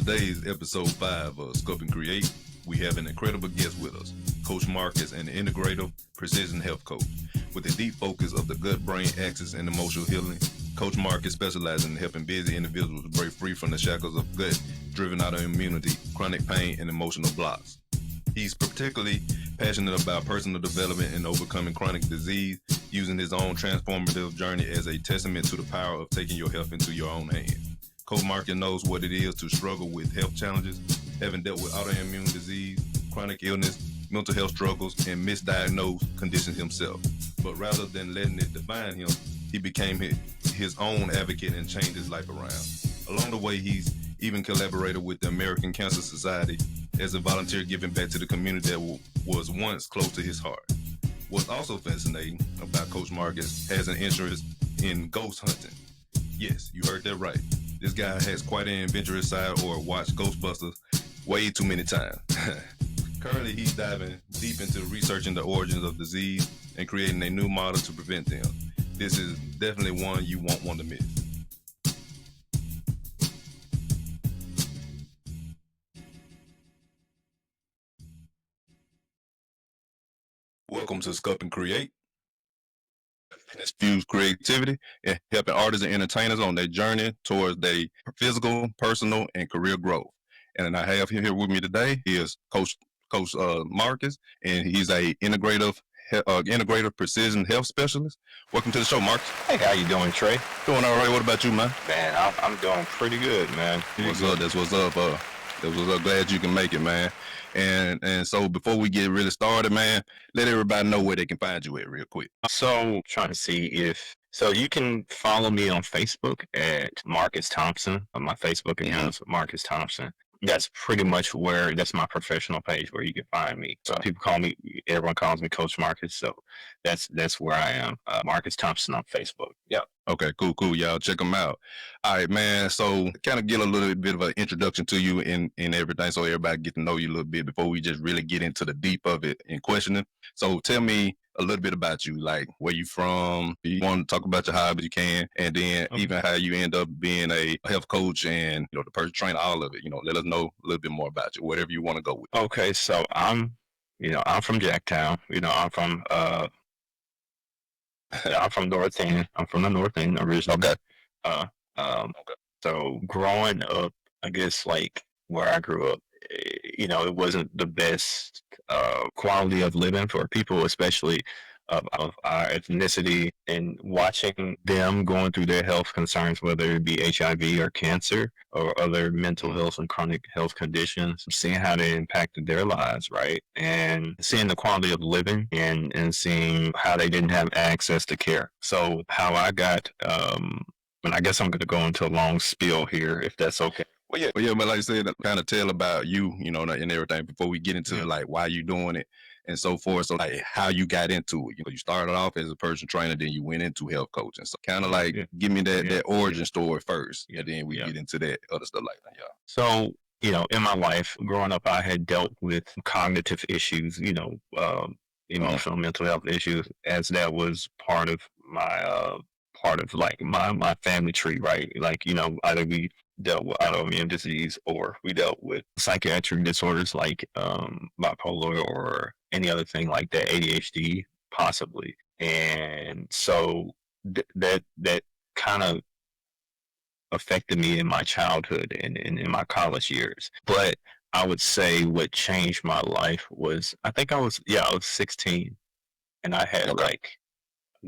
today's episode 5 of Sculpt N Create, we have an incredible guest with us, Coach Marcus, an integrative precision health coach. With a deep focus of the gut-brain axis and emotional healing, Coach Marcus specializes in helping busy individuals break free from the shackles of gut-driven autoimmunity, chronic pain, and emotional blocks. He's particularly passionate about personal development and overcoming chronic disease, using his own transformative journey as a testament to the power of taking your health into your own hands. Coach Marcus knows what it is to struggle with health challenges, having dealt with autoimmune disease, chronic illness, mental health struggles, and misdiagnosed conditions himself. But rather than letting it define him, he became his own advocate and changed his life around. Along the way, he's even collaborated with the American Cancer Society as a volunteer, giving back to the community that was once close to his heart. What's also fascinating about Coach Marcus has an interest in ghost hunting. Yes, you heard that right. This guy has quite an adventurous side, or watched Ghostbusters way too many times. Currently, he's diving deep into researching the origins of disease and creating a new model to prevent them. This is definitely one you won't want to miss. Welcome to Sculpt N Create. It's fuse creativity and helping artists and entertainers on their journey towards their physical, personal, and career growth. And I have him here with me today. He is Coach Marcus, and he's a integrative precision health specialist. Welcome to the show, Marcus. Hey, how you doing, Trey? Doing all right. What about you, man? Man, I'm doing pretty good, man. What's up? That's what's up. Glad you can make it, man. And so before we get really started, man, let everybody know where they can find you at real quick. So trying to see so you can follow me on Facebook at Marcus Thompson. My Facebook account is Marcus Thompson. That's pretty much that's my professional page where you can find me. So everyone calls me Coach Marcus. So that's where I am. Marcus Thompson on Facebook. Yep. Okay, cool. Y'all check them out. All right, man. So kind of get a little bit of an introduction to you in everything, so everybody get to know you a little bit before we just really get into the deep of it and questioning. So tell me a little bit about you, like where you from. You want to talk about your hobbies, you can, and then even how you end up being a health coach and the personal trainer, all of it. Let us know a little bit more about you, whatever you want to go with. Okay, so I'm from Jacktown. I'm from North End. I'm from the North End originally. Okay. So growing up, I guess like where I grew up, it wasn't the best quality of living for people, especially of our ethnicity, and watching them going through their health concerns, whether it be HIV or cancer or other mental health and chronic health conditions, seeing how they impacted their lives, right? And seeing the quality of living and seeing how they didn't have access to care. So how I got, and I guess I'm going to go into a long spiel here, if that's okay. Well, yeah, but like I said, kind of tell about you, and everything before we get into like why you doing it and so forth. So like how you got into it. You started off as a personal trainer, then you went into health coaching. So kind of like give me that origin story first, and then we get into that other stuff like that. Yeah. So in my life growing up, I had dealt with cognitive issues, emotional mental health issues, as that was part of my my family tree, right? Like either we dealt with autoimmune disease or we dealt with psychiatric disorders like bipolar or any other thing like that, ADHD possibly. And so that kind of affected me in my childhood and in my college years. But I would say what changed my life was, I think I was 16 and I had like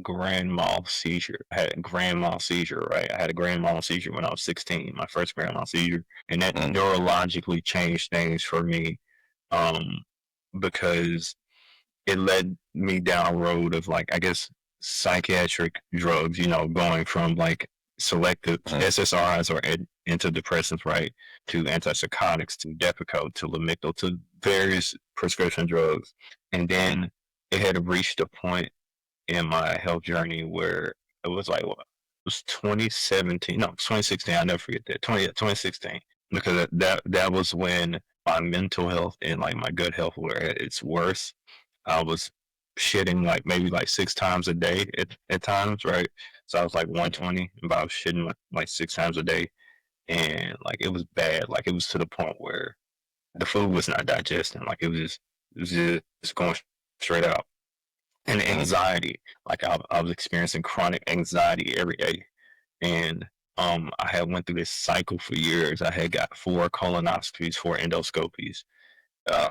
grand mal seizure. I had a grand mal seizure, right? I had a grand mal seizure when I was 16, my first grand mal seizure. And that neurologically changed things for me, because it led me down a road of like, I guess, psychiatric drugs, going from like selective SSRIs or antidepressants, right, to antipsychotics, to Depakote, to Lamictal, to various prescription drugs. And then it had reached a point in my health journey where it was like, it was 2017, no, 2016, I'll never forget that, 2016, because that was when my mental health and like my gut health were at its worst. I was shitting like maybe like 6 times a day at times, right? So I was like 120, but I was shitting like 6 times a day. and like it was bad. Like it was to the point where the food was not digesting. Like it was just going straight out. And anxiety, like I was experiencing chronic anxiety every day, and I had went through this cycle for years. I had got 4 colonoscopies, 4 endoscopies, uh,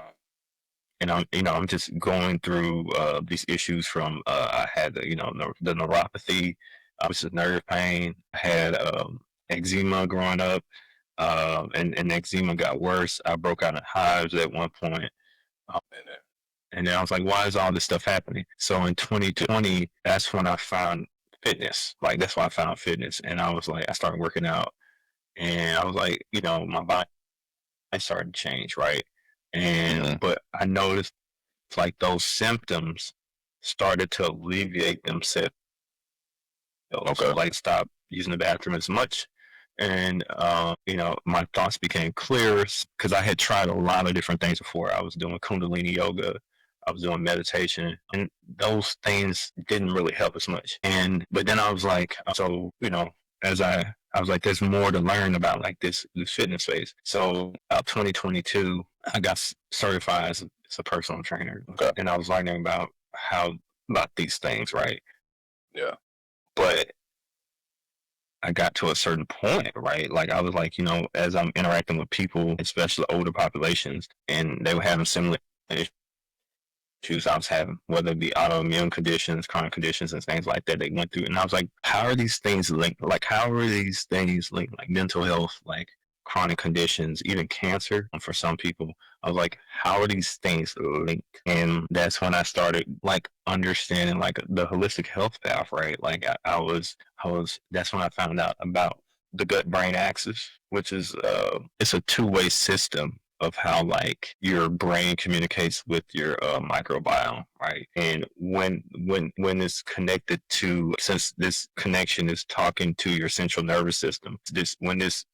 and I'm just going through these issues from I had the neuropathy, obviously nerve pain. I had eczema growing up, and eczema got worse. I broke out in hives at one point. Um, and then I was like, why is all this stuff happening? So in 2020, that's when I found fitness. Like that's why I found fitness, and I was like, I started working out, and I was like, my body started to change, right? And but I noticed like those symptoms started to alleviate themselves. So like stop using the bathroom as much. And my thoughts became clearer because I had tried a lot of different things before. I was doing Kundalini yoga, I was doing meditation, and those things didn't really help as much. But then I was like, as I was like, there's more to learn about like this fitness phase. So 2022, I got certified as a personal trainer, and I was learning about about these things, right? Yeah. But I got to a certain point, right? Like I was like, as I'm interacting with people, especially older populations, and they were having similar issues I was having, whether it be autoimmune conditions, chronic conditions, and things like that they went through. And I was like, how are these things linked? Like, how are these things linked? Like mental health, like chronic conditions, even cancer for some people. I was like, how are these things linked? And that's when I started like understanding like the holistic health path, right? Like that's when I found out about the gut brain axis, which is it's a two-way system of how like your brain communicates with your microbiome, right? And when it's connected to, since this connection is talking to your central nervous system, when this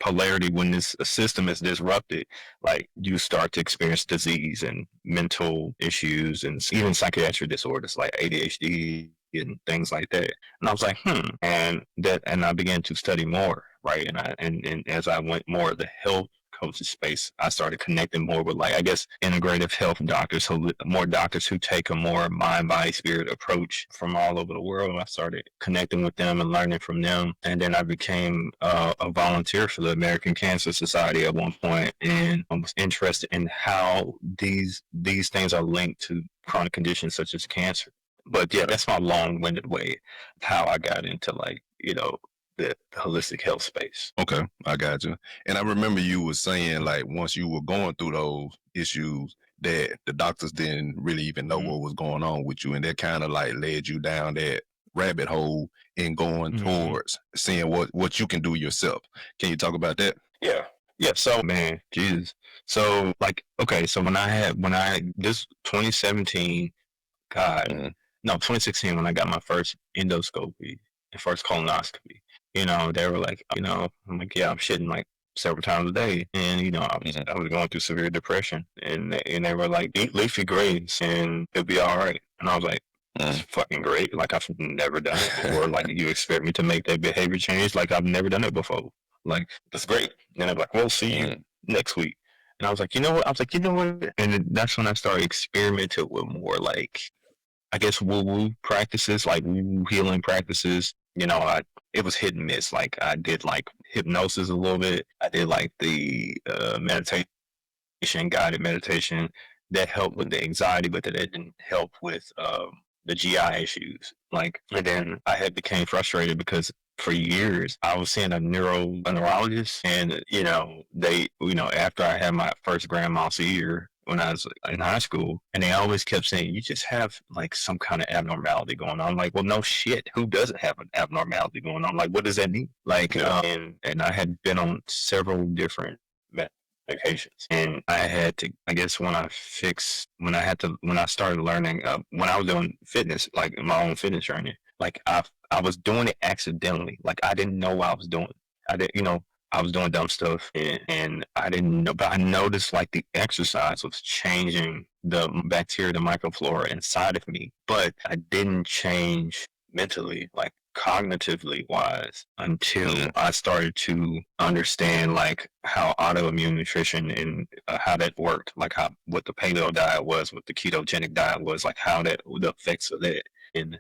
polarity, when this system is disrupted, like you start to experience disease and mental issues and even psychiatric disorders like ADHD and things like that. And I was like, and I began to study more, right? And as I went more of the health coaching space, I started connecting more with like, I guess, integrative health doctors, more doctors who take a more mind, body, spirit approach from all over the world. I started connecting with them and learning from them. And then I became a volunteer for the American Cancer Society at one point, and I was interested in how these things are linked to chronic conditions such as cancer. But yeah, that's my long-winded way of how I got into like, the holistic health space. Okay, I got you. And I remember you were saying like once you were going through those issues that the doctors didn't really even know what was going on with you, and that kind of like led you down that rabbit hole in going towards seeing what you can do yourself. Can you talk about that? Yeah. Yeah. So man, Jesus. So like, okay, so when this 2017, God, no, 2016 when I got my first endoscopy and first colonoscopy, they were like, I'm like, yeah, I'm shitting like several times a day. And, I was going through severe depression, and they were like, eat leafy greens and it'll be all right. And I was like, that's fucking great. Like I've never done it before. Like you expect me to make that behavior change? Like I've never done it before. Like that's great. And they're like, we'll see you next week. And I was like, you know what? And that's when I started experimenting with more like, I guess, woo-woo practices, like woo healing practices. It was hit and miss. Like I did like hypnosis a little bit. I did like the meditation, guided meditation that helped with the anxiety, but that it didn't help with the GI issues. Like, and then I had became frustrated because for years I was seeing a neurologist, and after I had my first grand mal seizure when I was in high school, and they always kept saying, you just have like some kind of abnormality going on. I'm like, well, no shit. Who doesn't have an abnormality going on? Like, what does that mean? Like, and I had been on several different medications, and I had to, I guess, when I started learning, when I was doing fitness, like my own fitness journey, like I was doing it accidentally. Like I didn't know what I was doing. I was doing dumb stuff, and I didn't know, but I noticed like the exercise was changing the bacteria, the microflora inside of me, but I didn't change mentally, like cognitively wise until I started to understand like how autoimmune nutrition and how that worked, like how what the paleo diet was, what the ketogenic diet was, like how that the effects of that. And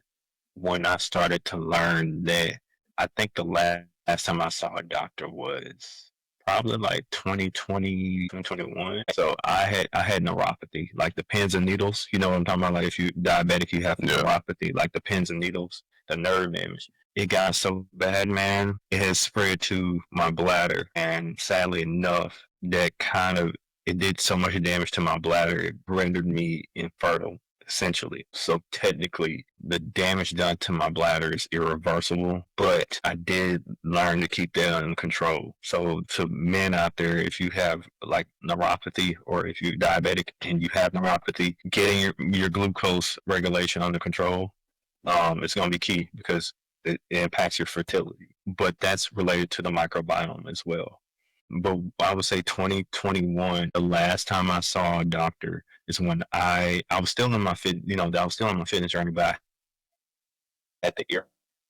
when I started to learn that, I think the last time I saw a doctor was probably like 2020, 2021. So I had neuropathy, like the pins and needles. You know what I'm talking about? Like if you're diabetic, you have neuropathy, like the pins and needles, the nerve damage. It got so bad, man. It has spread to my bladder, and sadly enough, that kind of it did so much damage to my bladder, it rendered me infertile essentially. So technically, the damage done to my bladder is irreversible, but I did learn to keep that under control. So to men out there, if you have like neuropathy or if you're diabetic and you have neuropathy, getting your glucose regulation under control is going to be key because it impacts your fertility. But that's related to the microbiome as well. But I would say 2021, the last time I saw a doctor is when I was still in my I was still on my fitness journey, but I had the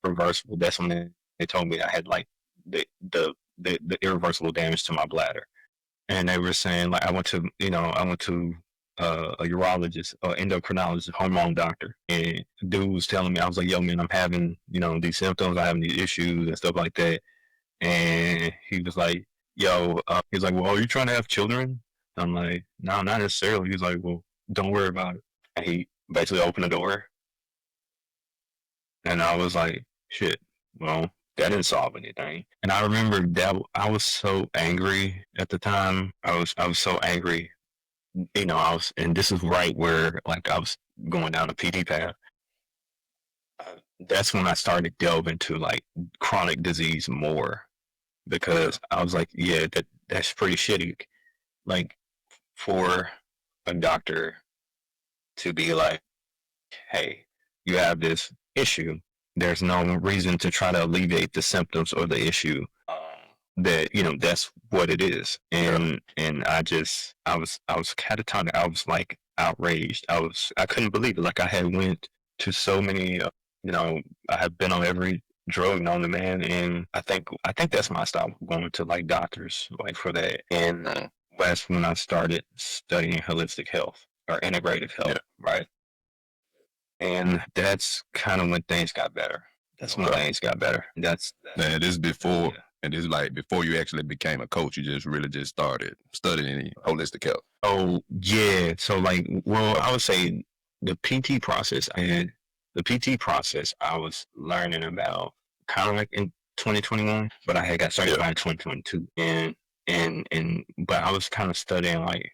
irreversible. That's when they told me I had like the irreversible damage to my bladder, and they were saying like I went to a urologist, endocrinologist, hormone doctor, and the dude was telling me I was like, yo man, I'm having these symptoms, I'm having these issues and stuff like that, and he was like, yo, he's like, well, are you trying to have children? I'm like, no, not necessarily. He's like, well, don't worry about it. And he basically opened the door. And I was like, shit, well, that didn't solve anything. And I remember that I was so angry at the time. I was so angry. And this is right where like I was going down a PT path. That's when I started delving into like chronic disease more because I was like, yeah, that's pretty shitty. Like for a doctor to be like, hey, you have this issue. There's no reason to try to alleviate the symptoms or the issue. That's what it is. And I was catatonic. I was like outraged. I couldn't believe it. Like I had went to so many, I have been on every drug known to man, and I think that's when I stopped going to like doctors like for that. And that's when I started studying holistic health or integrative health, right? And that's kind of when things got better. That's when things got better. Man, this is before, and this is like before you actually became a coach. You just really just started studying holistic health. Oh yeah, so like, well, I would say the PT process. I was learning about kind of like in 2021, but I had got started by 2022, and but I was kind of studying like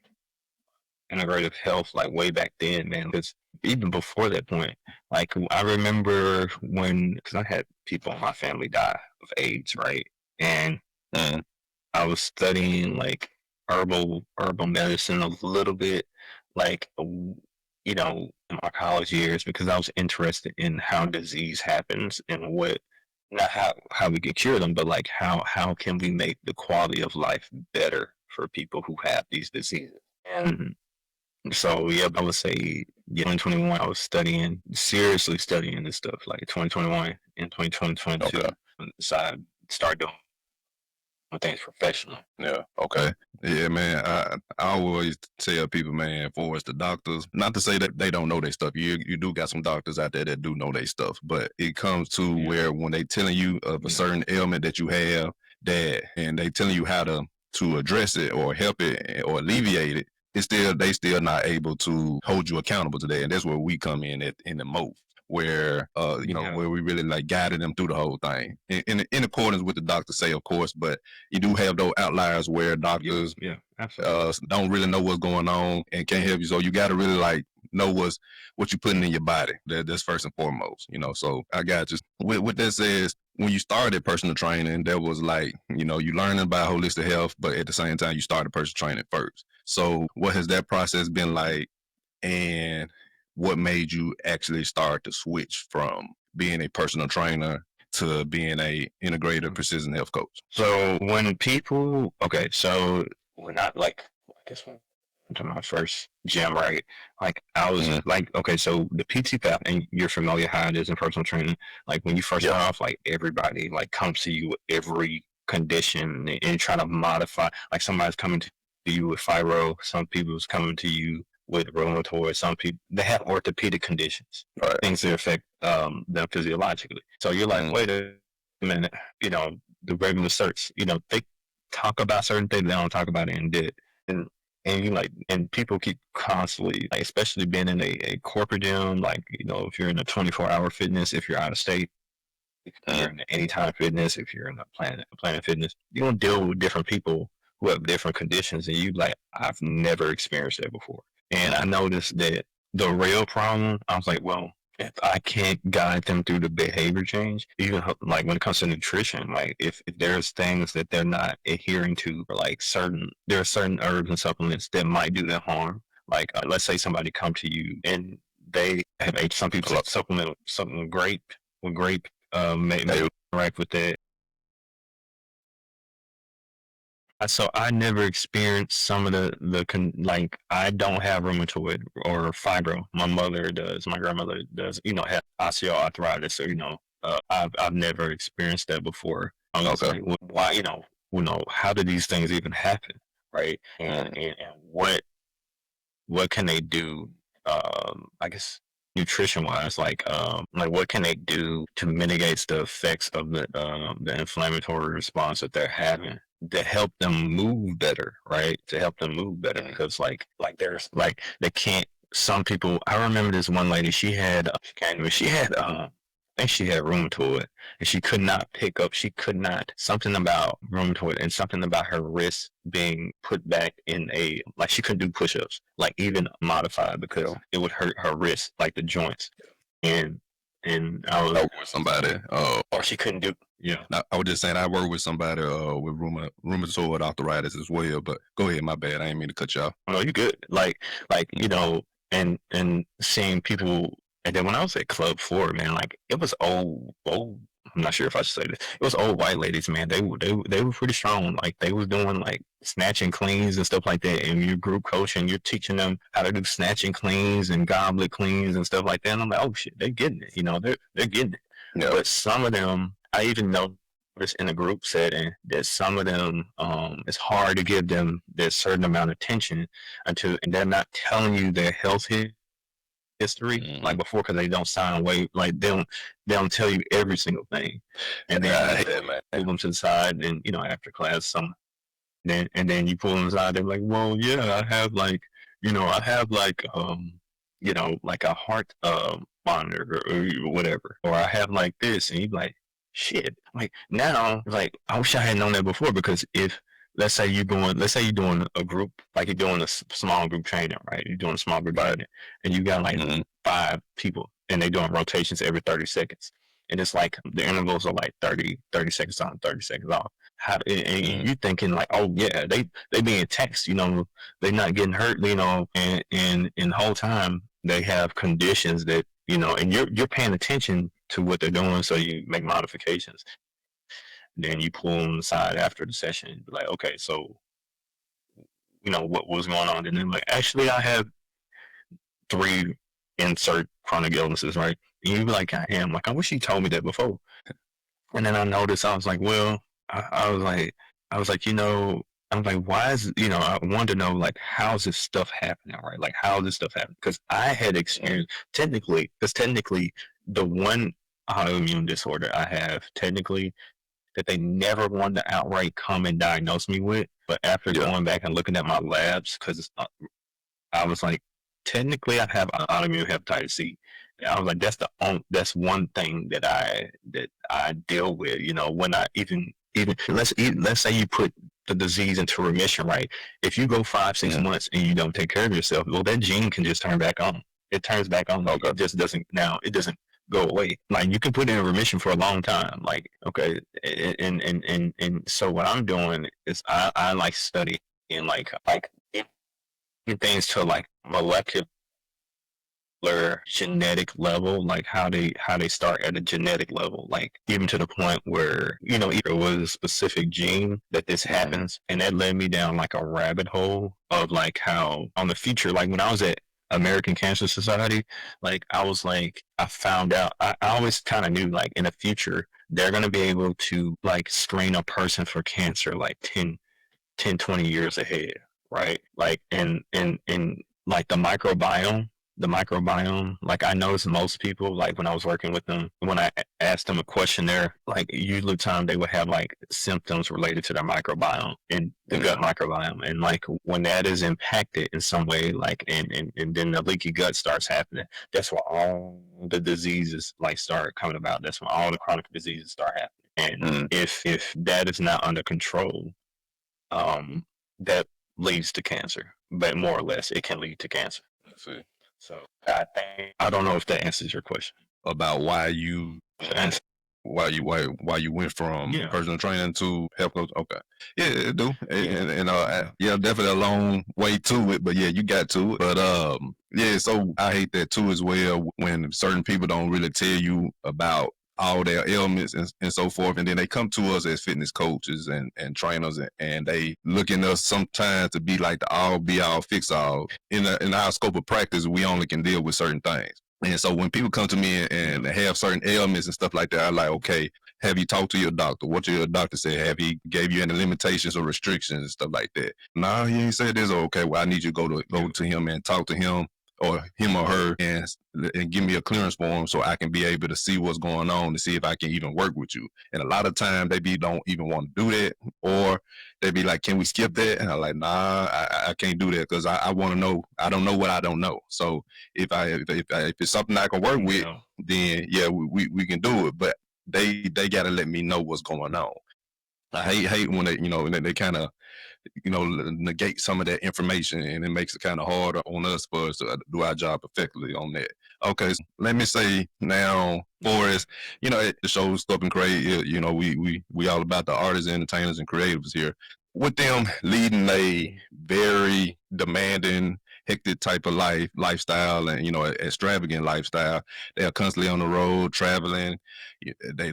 integrative health like way back then, man. Because even before that point, like I remember because I had people in my family die of AIDS, right? And I was studying like herbal medicine a little bit, like in my college years because I was interested in how disease happens and what not how we can cure them, but like how can we make the quality of life better for people who have these diseases. And so yeah, I would say 2021 I was seriously studying this stuff. Like 2021 and 2022, so I started doing things professional. Yeah. Okay. Yeah, man. I always tell people, man, for us the doctors, not to say that they don't know their stuff. You do got some doctors out there that do know their stuff, but it comes to where when they telling you of a certain ailment that you have, and they telling you how to address it or help it or alleviate it, they still not able to hold you accountable to that, and that's where we come in in the most. Where where we really like guided them through the whole thing in accordance with the doctor say, of course, but you do have those outliers where doctors don't really know what's going on and can't help you, so you got to really like know what you're putting in your body. That's first and foremost, so I got just with that says, when you started personal training, there was like you learning about holistic health, but at the same time you started personal training first. So what has that process been like, and what made you actually start to switch from being a personal trainer to being a integrative precision health coach? So when people, so when I like, I guess when to my first gym, right? Like I was like, okay, so the PT path, and you're familiar how it is in personal training. Like when you first start off, like everybody like comes to you with every condition and try to modify. Like somebody's coming to you with fibro, some people's coming to you with rheumatoid, some people they have orthopedic conditions, Right. things that affect them physiologically. So you're like, wait a minute, you know, the regular search, you know, they talk about certain things, they don't talk about it in depth. And you like, and people keep constantly, like, especially being in a corporate gym, like, you know, if you're in a 24-hour fitness, if you're out of state, if you're in anytime fitness, if you're in a planet fitness, you're gonna deal with different people who have different conditions, and you like, I've never experienced that before. And I noticed that the real problem, I was like, well, if I can't guide them through the behavior change, even like when it comes to nutrition, like if there's things that they're not adhering to, or like there are certain herbs and supplements that might do them harm. Like let's say somebody come to you and they have some people supplement something with grape, may interact with that. So I never experienced some of like I don't have rheumatoid or fibro. My mother does. My grandmother does. You know, have osteoarthritis. Or I've never experienced that before. I was like, well, why? How do these things even happen, right? And what can they do? I guess nutrition wise, like what can they do to mitigate the effects of the inflammatory response that they're having to help them move better, right? To help them move better, because like there's like they can't. Some people, I remember this one lady. She had I think she had rheumatoid, and she could not pick up. She could not, something about rheumatoid and something about her wrist being put back in like she couldn't do push-ups, like even modified, because it would hurt her wrist, like the joints. And I was with somebody. Or she couldn't do. Yeah. I was just saying I work with somebody with rheumatoid arthritis as well. But go ahead, my bad. I didn't mean to cut you off. No, you good. Like and seeing people. And then when I was at Club 4, man, like it was old. I'm not sure if I should say this. It was old white ladies, man. They were pretty strong. Like they was doing like snatch and cleans and stuff like that. And you're group coaching, you're teaching them how to do snatch and cleans and goblet cleans and stuff like that. And I'm like, oh shit, they're getting it. You know, they're getting it. Yeah. But some of them, I even noticed in a group setting that some of them, it's hard to give them that certain amount of attention and they're not telling you their health history like before, because they don't sign away. Like they don't tell you every single thing, and then pull them to the side. And after class, then you pull them aside. They're like, well, yeah, I have like like a heart monitor or whatever, or I have like this, and you're like, shit. Like now, like I wish I had known that before, because if let's say you're doing a group, like you're doing a small group training, right? You're doing a small group training, and you got like 5 people, and they're doing rotations every 30 seconds. And it's like the intervals are like 30 seconds on, 30 seconds off. And you're thinking like, oh yeah, they being taxed, they're not getting hurt, and the whole time they have conditions that, and you're paying attention to what they're doing, so you make modifications. Then you pull them aside after the session and be like, okay, so, what was going on? And then like, actually, I have 3 insert chronic illnesses, right? And you be like, I am. Like, I wish you told me that before. And then I noticed, I was like, well, I was like, I'm like, why is, I wanted to know, like, how's this stuff happening, right? Like, how this stuff happening? Because I had experienced, technically, the one autoimmune disorder I have, technically, that they never wanted to outright come and diagnose me with. But after going back and looking at my labs, because I was like, technically I have autoimmune hepatitis C. And I was like, that's one thing that I deal with. When I even let's say you put the disease into remission, right? If you go 5-6 months and you don't take care of yourself, well, that gene can just turn back on. It turns back on. Okay. It just doesn't now. It doesn't go away. Like you can put it in remission for a long time. Like, okay. And so what I'm doing is I like studying like things to like molecular genetic level, like how they start at a genetic level, like even to the point where, there was a specific gene that this happens. And that led me down like a rabbit hole of like how on the future, like when I was at American Cancer Society, like I found out, I always kind of knew like in the future, they're going to be able to like screen a person for cancer like 10, 20 years ahead, right? Like, and like the microbiome, like I noticed most people, like when I was working with them, when I asked them a questionnaire, like usually time they would have like symptoms related to their microbiome and the gut microbiome. And like when that is impacted in some way, like, and then the leaky gut starts happening, that's where all the diseases like start coming about. That's when all the chronic diseases start happening. And if that is not under control, that leads to cancer, but more or less it can lead to cancer. See. So I don't know if that answers your question about why you went from personal training to health coach. Okay, yeah, it do, and yeah, definitely a long way to it, but yeah, you got to it. But yeah, so I hate that too as well when certain people don't really tell you about all their ailments and so forth, and then they come to us as fitness coaches and trainers, and they look at us sometimes to be like the all be all fix all. In our scope of practice, we only can deal with certain things. And so when people come to me and have certain ailments and stuff like that, I'm like, okay, have you talked to your doctor? What your doctor said? Have he gave you any limitations or restrictions and stuff like that? No, he ain't said this. Okay, well, I need you to go to him and talk to him or her and give me a clearance form so I can be able to see what's going on to see if I can even work with you. And a lot of times they don't even want to do that, or they be like, can we skip that? And I'm like, nah, I can't do that because I want to know. I don't know what I don't know. So if it's something I can work with, then yeah, we can do it. But they got to let me know what's going on. I hate when they kind of negate some of that information, and it makes it kind of harder on us for us to do our job effectively on that. Okay, so let me say now, for as at the show Sculpt N Create, we all about the artists, entertainers, and creatives here. With them leading a very demanding, hectic type of lifestyle, and extravagant lifestyle, they are constantly on the road traveling. They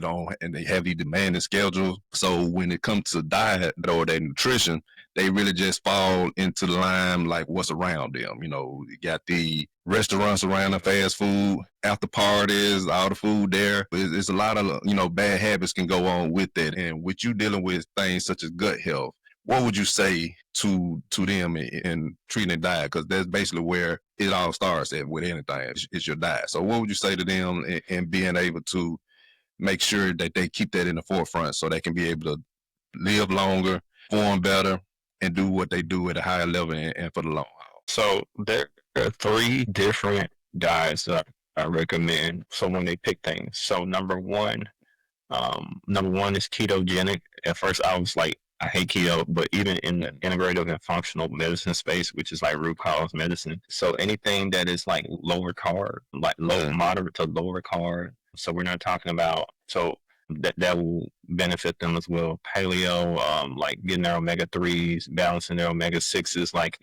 have these demanding schedules. So when it comes to diet or their nutrition, they really just fall into the line like what's around them. You got the restaurants around the fast food, after parties, all the food there. It's a lot of bad habits can go on with that. And with you dealing with things such as gut health, what would you say to them in treating diet? Because that's basically where it all starts at with anything. It's your diet. So what would you say to them in being able to make sure that they keep that in the forefront so they can be able to live longer, perform better, and do what they do at a higher level and for the long haul? So there are 3 different diets that I recommend. So when they pick things, so number one is ketogenic. At first I was like, I hate keto, but even in the integrative and functional medicine space, which is like root cause medicine. So anything that is like lower carb, like moderate to lower carb. So we're not talking about, so that will benefit them as well. Paleo, like getting their omega-3s, balancing their omega-6s, like,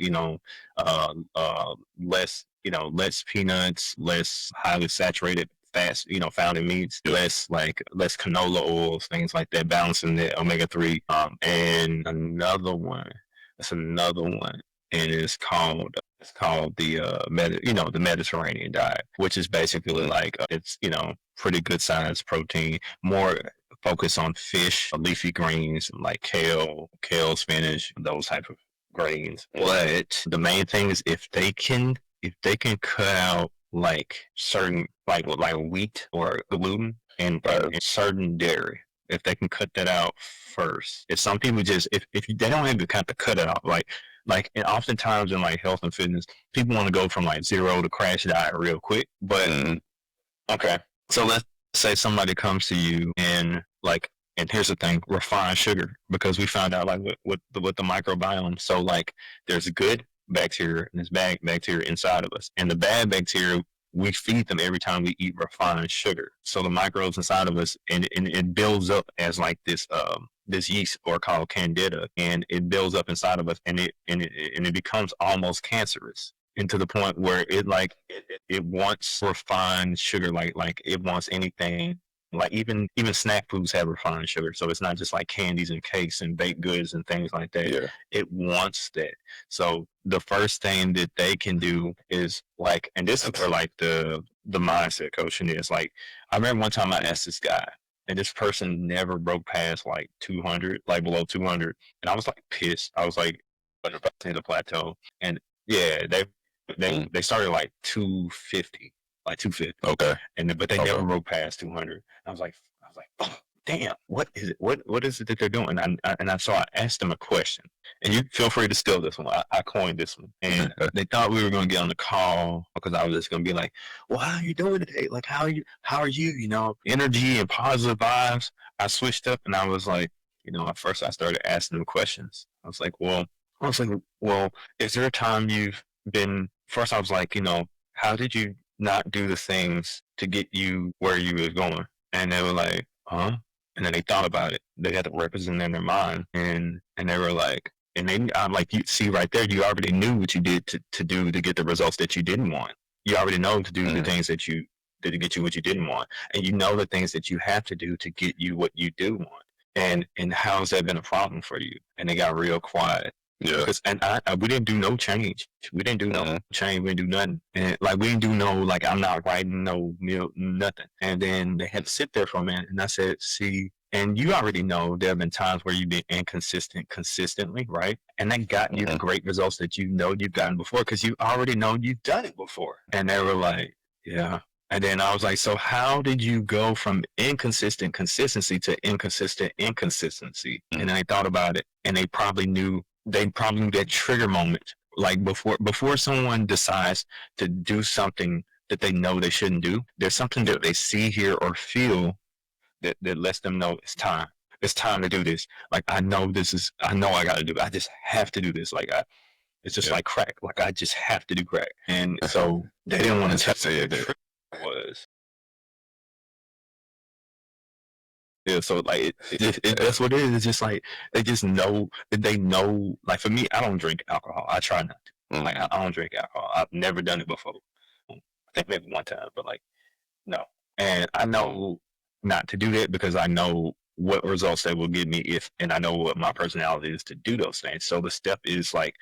less peanuts, less highly saturated fats, found in meats, less canola oils, things like that, balancing the omega-3. And another one, and it's called the Mediterranean diet, which is basically like it's pretty good size protein, more focus on fish, leafy greens like kale, spinach, those type of greens. But the main thing is if they can cut out like certain like wheat or gluten and certain dairy. If they can cut that out first. If some people just if they don't even kind of cut it out, like and oftentimes in like health and fitness, people want to go from like zero to crash diet real quick. But okay, so let's say somebody comes to you and here's the thing, refined sugar, because we found out like with the microbiome. So like there's good bacteria and there's bad bacteria inside of us, and the bad bacteria, we feed them every time we eat refined sugar. So the microbes inside of us, and it builds up as like this yeast, or called candida, and it builds up inside of us, and it becomes almost cancerous and to the point where it wants refined sugar, like it wants anything. Like even snack foods have refined sugar, so it's not just like candies and cakes and baked goods and things like that. Yeah. It wants that. So the first thing that they can do is like, and this is for like the mindset coaching is like, I remember one time I asked this guy, and this person never broke past like 200, like below 200, and I was like pissed. I was like, but in the plateau, and yeah, they started like 250, like 250. Okay. But they never broke past 200. I was like, oh, damn, what is it? What is it that they're doing? So I asked them a question, and you feel free to steal this one. I coined this one, and they thought we were going to get on the call because I was just going to be like, well, how are you doing today? Like, how are you? You know, energy and positive vibes. I switched up, and I was like, you know, at first I started asking them questions. I was like, well, is there a time you've been? First, I was like, you know, how did you not do the things to get you where you was going? And they were like, huh? And then they thought about it. They had to represent in their mind, and they were like, and I'm like, you see right there, you already knew what you did to do to get the results that you didn't want. You already know to do the things that you did to get you what you didn't want, and you know the things that you have to do to get you what you do want. And how's that been a problem for you? And they got real quiet. Yeah. We didn't do no change. We didn't do no change. We didn't do nothing. And like, we didn't do no, like, I'm not writing no nothing. And then they had to sit there for a minute. And I said, see, and you already know there have been times where you've been inconsistent consistently, right? And that got you the great results that you know you've gotten before because you already know you've done it before. And they were like, yeah. And then I was like, so how did you go from inconsistent consistency to inconsistent inconsistency? And then I thought about it, and they probably knew that trigger moment, like before someone decides to do something that they know they shouldn't do. There's something that they see, hear, or feel that lets them know it's time. It's time to do this. Like, I know I got to do it. I just have to do this. Like, it's just like crack. Like, I just have to do crack. And so they didn't want to say it was. Yeah, so like that's what it is. It's just like they just know that they know. Like, for me, I don't drink alcohol. I try not to. Like, I don't drink alcohol. I've never done it before. I think maybe one time, but like, no. And I know not to do that because I know what results they will give me and I know what my personality is to do those things. So the step is like,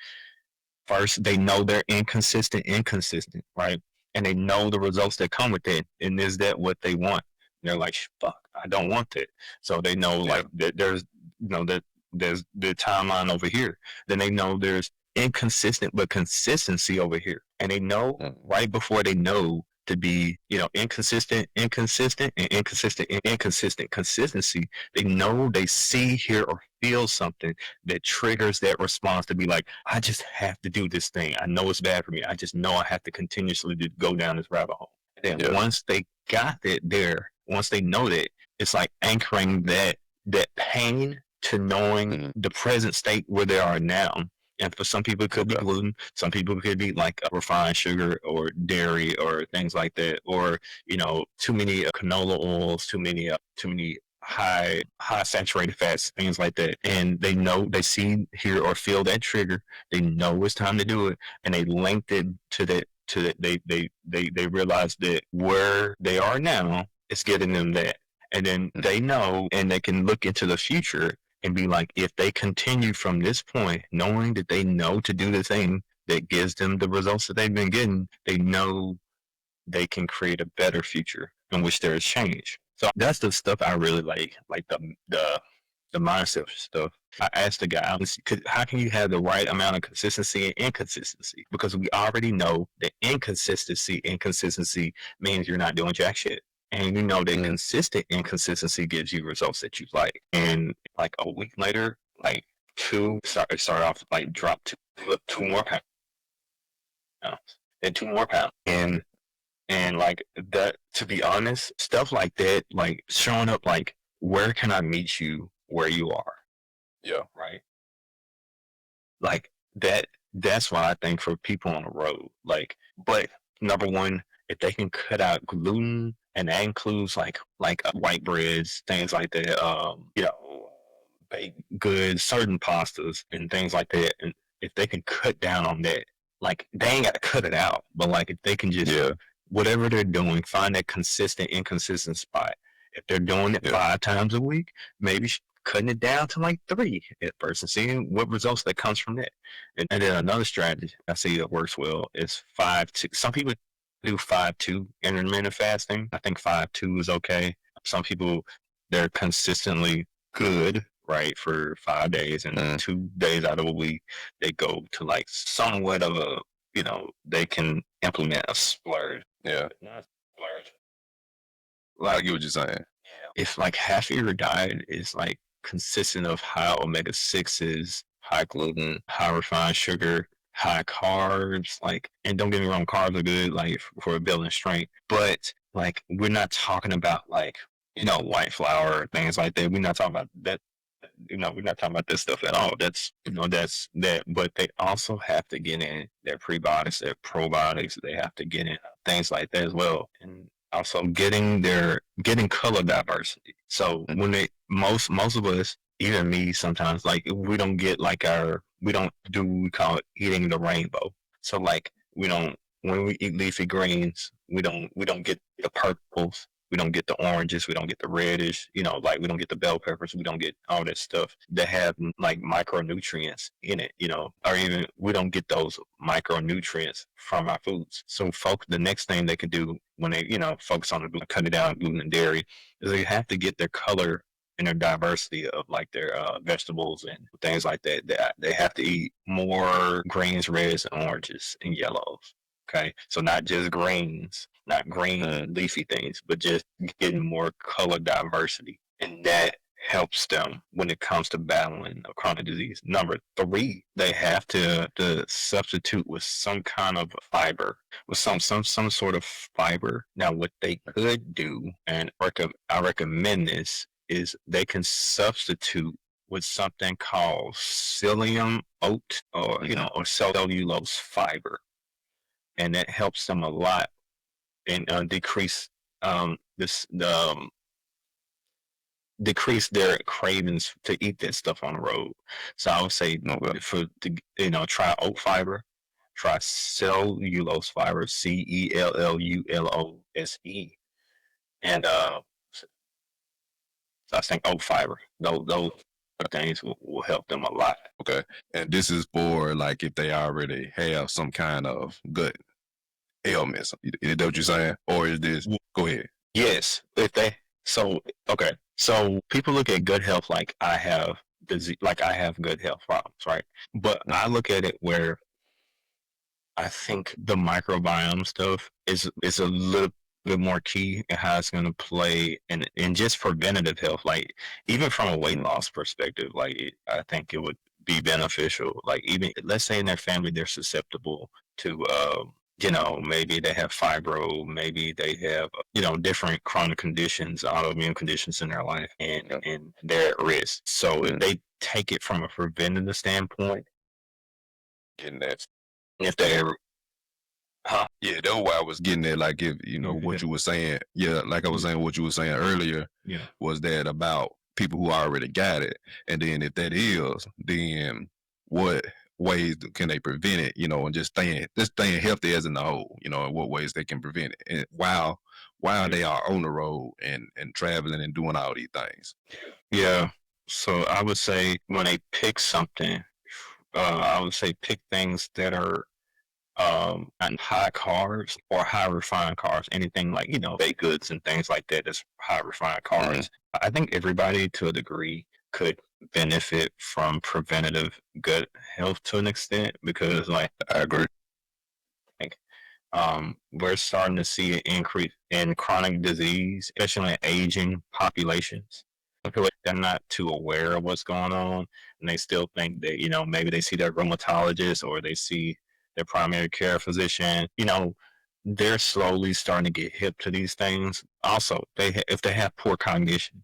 first, they know they're inconsistent, right? And they know the results that come with it. And is that what they want? And they're like, fuck, I don't want that. So they know like that there's, you know, that there's the timeline over here. Then they know there's inconsistent but consistency over here. And they know right before they know to be, you know, inconsistent, and inconsistent, consistency. They know, they see, hear, or feel something that triggers that response to be like, I just have to do this thing. I know it's bad for me. I just know I have to continuously go down this rabbit hole. And then once they got that there, once they know that, it's like anchoring that pain to knowing the present state where they are now. And for some people, it could be gluten. Some people could be like refined sugar or dairy or things like that, or, you know, too many canola oils, too many high saturated fats, things like that. And they know, they see, hear, or feel that trigger. They know it's time to do it, and they linked it to that. They realize that where they are now is getting them that, and then they know, and they can look into the future and be like, if they continue from this point, knowing that they know to do the thing that gives them the results that they've been getting, they know they can create a better future in which there is change. So that's the stuff I really like the mindset stuff. I asked the guy, how can you have the right amount of consistency and inconsistency? Because we already know that inconsistency means you're not doing jack shit. And you know that consistent inconsistency gives you results that you like. And like a week later, like it started off like dropped 2 more pounds. And 2 more pounds. And like that, to be honest, stuff like that, like showing up like, where can I meet you where you are? Yeah. Right. Like that's why I think for people on the road, like, but number one, if they can cut out gluten, and that includes like white breads, things like that, you know, baked goods, certain pastas and things like that. And if they can cut down on that, like they ain't got to cut it out, but like if they can just whatever they're doing, find that consistent, inconsistent spot. If they're doing it 5 times a week, maybe cutting it down to like 3 at first and seeing what results that comes from that. And then another strategy I see that works well is 5-2. Some people do 5-2 intermittent fasting. I think 5-2 is okay. Some people, they're consistently good, right, for 5 days, and 2 days out of a week they go to like somewhat of a, they can implement a splurge. Yeah. Not splurge. Like, I get what you're saying. If like half of your diet is like consistent of high omega-6s, high gluten, high refined sugar, high carbs, like, and don't get me wrong, carbs are good, like, for building strength, but like, we're not talking about like, white flour, things like that. We're not talking about that. We're not talking about this stuff at all. That's that. But they also have to get in their prebiotics, their probiotics. They have to get in things like that as well, and also getting color diversity. So when most of us, even me, sometimes like we don't get like we don't do what we call it eating the rainbow. So like when we eat leafy greens, we don't get the purples. We don't get the oranges. We don't get the reddish, like we don't get the bell peppers. We don't get all that stuff that have like micronutrients in it, or even we don't get those micronutrients from our foods. So the next thing they can do when they, focus on cut it down gluten and dairy is they have to get their color and their diversity of like their vegetables and things like that. They have to eat more greens, reds, and oranges and yellows. Okay, so not just greens, not green leafy things, but just getting more color diversity, and that helps them when it comes to battling chronic disease. Number 3, they have to substitute with some kind of fiber, with some sort of fiber. Now, what they could do, and I recommend this, is they can substitute with something called psyllium oat, or or cellulose fiber. And that helps them a lot and decrease decrease their cravings to eat that stuff on the road. So I would say try oat fiber, try cellulose fiber, CELLULOSE, and so I think oat fiber. Those things will help them a lot. Okay, and this is for like if they already have some kind of gut ailments. Is that what you're saying? Or is this, go ahead. Yes. So people look at gut health like I have gut health problems, right? But I look at it where I think the microbiome stuff is a little bit more key in how it's going to play in just preventative health. Like even from a weight loss perspective, like I think it would be beneficial. Like even let's say in their family they're susceptible to maybe they have fibro, maybe they have, different chronic conditions, autoimmune conditions in their life, and they're at risk. So if they take it from a preventative standpoint, Getting that. if they ever, Yeah, that's why I was getting at, like if, what you were saying, like I was saying, what you were saying earlier was that about people who already got it. And then if that is, then what ways can they prevent it, and just staying healthy as in the whole, in what ways they can prevent it, and while they are on the road and traveling and doing all these things. Yeah. So I would say when they pick something, I would say pick things that are not high carbs or high refined carbs, anything like, baked goods and things like that is high refined carbs. I think everybody to a degree could benefit from preventative gut health to an extent, because like I agree. Like, we're starting to see an increase in chronic disease, especially in aging populations. I feel like they're not too aware of what's going on, and they still think that, maybe they see their rheumatologist or they see their primary care physician. They're slowly starting to get hip to these things. Also, if they have poor cognition,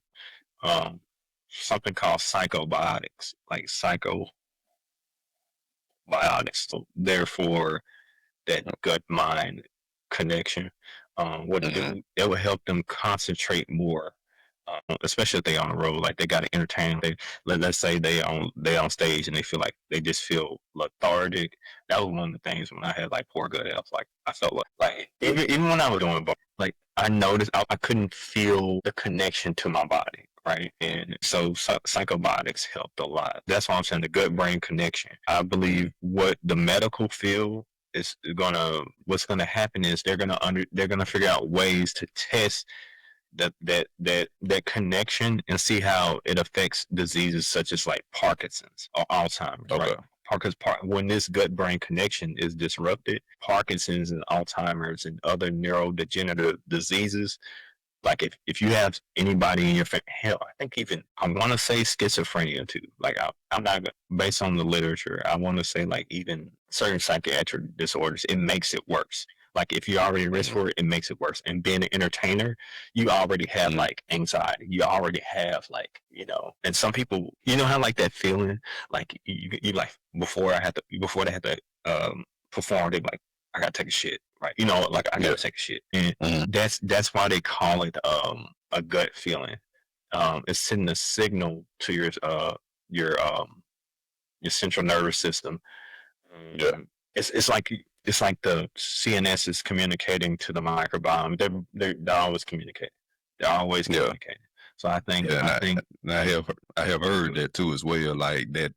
something called psychobiotics, like psychobiotics. So therefore, that gut-mind connection, it will help them concentrate more especially if they on the road, like they got to entertain. Let's say they on stage and they feel like they just feel lethargic. That was one of the things when I had like poor gut health. Like I felt like even when I was doing bar, like I noticed I couldn't feel the connection to my body. Right. And so psychobiotics helped a lot. That's why I'm saying the gut brain connection. I believe what the medical field is what's gonna happen is they're gonna figure out ways to test that connection and see how it affects diseases such as like Parkinson's or Alzheimer's. Okay. Right? Because when this gut brain connection is disrupted, Parkinson's and Alzheimer's and other neurodegenerative diseases, like if you have anybody in your family, hell, I think even I want to say schizophrenia too. Like I'm not based on the literature. I want to say like even certain psychiatric disorders, it makes it worse. Like if you already risk for it, it makes it worse. And being an entertainer, you already have like anxiety. You already have like, and some people, how like that feeling, like you like before they had to perform, they like, I gotta take a shit, right? Like I gotta take a shit, and that's why they call it a gut feeling. It's sending a signal to your central nervous system. Yeah. It's like the CNS is communicating to the microbiome. They're always communicating. They're always communicating. So I think I have heard that too as well. Like that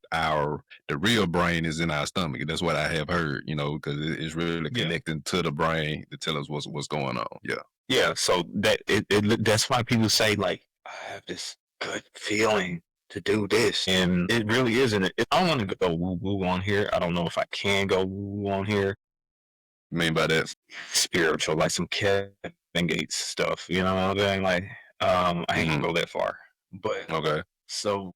the real brain is in our stomach. That's what I have heard. Because it's really connecting to the brain to tell us what's going on. Yeah. Yeah. So that's why people say like I have this good feeling to do this, and it really isn't. I don't want to go woo woo on here. I don't know if I can go woo woo on here. You mean by that? Spiritual, like some Kevin Gates stuff. You know what I'm saying? Like. I ain't gonna go that far, but okay. So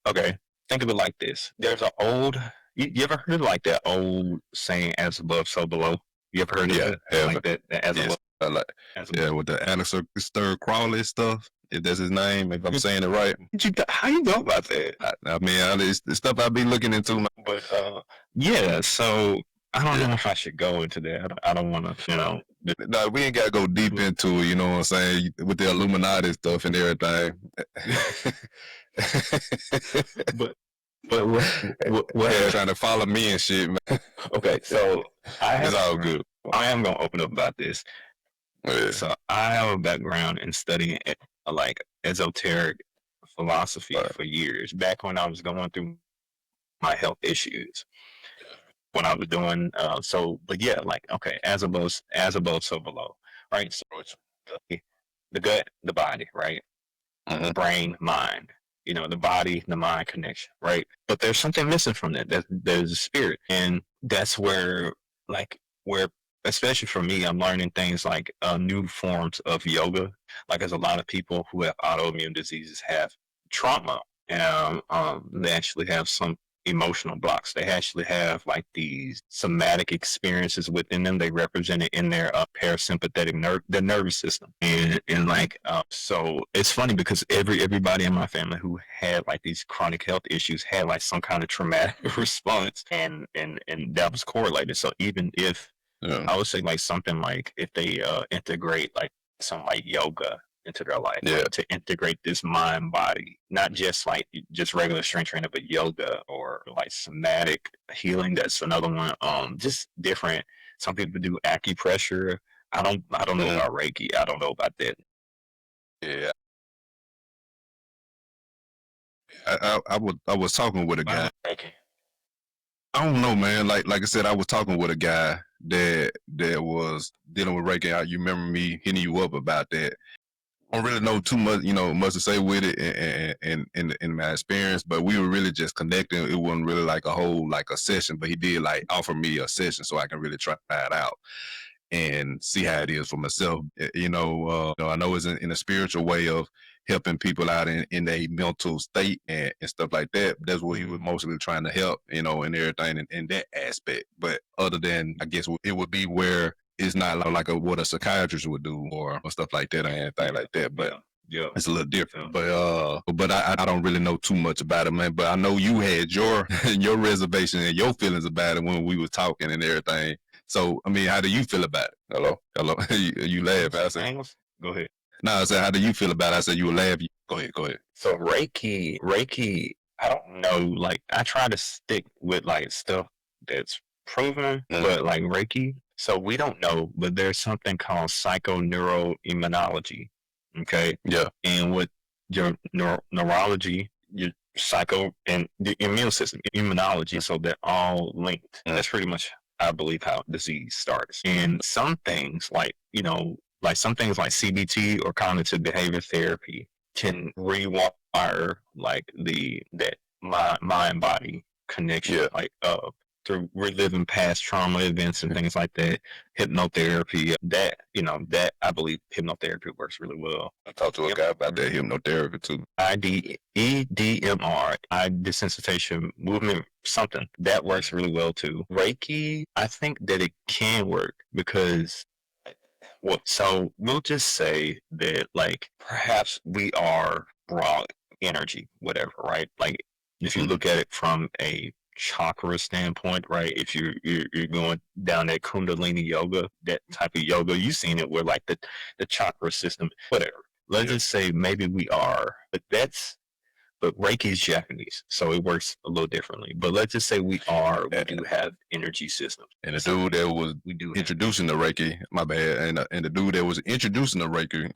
okay. Think of it like this. There's an old. You ever heard of like that old saying, "As above, so below"? You ever heard of it? Like that as above. With the Aleister Crowley stuff. If that's his name, if I'm saying it right. How you know about that? I mean, it's the stuff I be looking into. But yeah. So I don't know if I should go into that. I don't want to, No, we ain't got to go deep into it, you know what I'm saying, with the Illuminati stuff and everything. but what trying to follow me and shit, man. Okay, so it's all good. I am going to open up about this. Yeah. So I have a background in studying like esoteric philosophy for years. Back when I was going through my health issues. When I was doing but yeah, like okay, as above, so below, right? So it's the gut, the body, right? The brain, mind, the body, the mind connection, right? But there's something missing from that. There's a spirit, and that's where especially for me, I'm learning things like new forms of yoga. Like there's a lot of people who have autoimmune diseases have trauma, and they actually have some emotional blocks. They actually have like these somatic experiences within them. They represent it in their parasympathetic their nervous system, and like so it's funny because everybody in my family who had like these chronic health issues had like some kind of traumatic response, and that was correlated. So even if I would say like something like if they integrate like some like yoga into their life, like, to integrate this mind body, not just like just regular strength training, but yoga or like somatic healing. That's another one. Just different. Some people do acupressure. I don't know about Reiki. I don't know about that. Yeah. I was talking with a guy. I don't know, man. Like I said, I was talking with a guy that was dealing with Reiki. You remember me hitting you up about that. I don't really know too much, much to say with it and in my experience, but we were really just connecting. It wasn't really like a whole, like a session, but he did like offer me a session so I can really try it out and see how it is for myself. I know it's in a spiritual way of helping people out in a mental state and stuff like that. That's what he was mostly trying to help, and everything in that aspect. But other than, I guess it would be where it's not like what a psychiatrist would do or stuff like that or anything like that. But it's a little different. But I don't really know too much about it, man. But I know you had your reservation and your feelings about it when we were talking and everything. So I mean, how do you feel about it? Hello, you laugh. Go ahead. No, I said, how do you feel about it? I said you were laughing. Go ahead. So Reiki, I don't know. Like I try to stick with like stuff that's proven, but like Reiki. So we don't know, but there's something called psychoneuroimmunology. Okay. Yeah. And with your neurology, your psycho and the immune system, immunology, so they're all linked. That's pretty much, I believe, how disease starts. And some things like some things like CBT or cognitive behavior therapy can rewire like that mind body connection, like through reliving past trauma events and things like that. Hypnotherapy, that I believe hypnotherapy works really well. I talked to a guy about that hypnotherapy too. EDMR, eye desensitization movement, something that works really well too. Reiki, I think that it can work because so we'll just say that like perhaps we are raw energy, whatever, right? Like if you look at it from a chakra standpoint, right? If you're going down that Kundalini yoga, that type of yoga, you've seen it where like the chakra system, whatever. Let's just say maybe we are, but Reiki is Japanese, so it works a little differently. But let's just say we do have energy systems. And the dude that was introducing the Reiki, my bad, and the dude that was introducing the Reiki,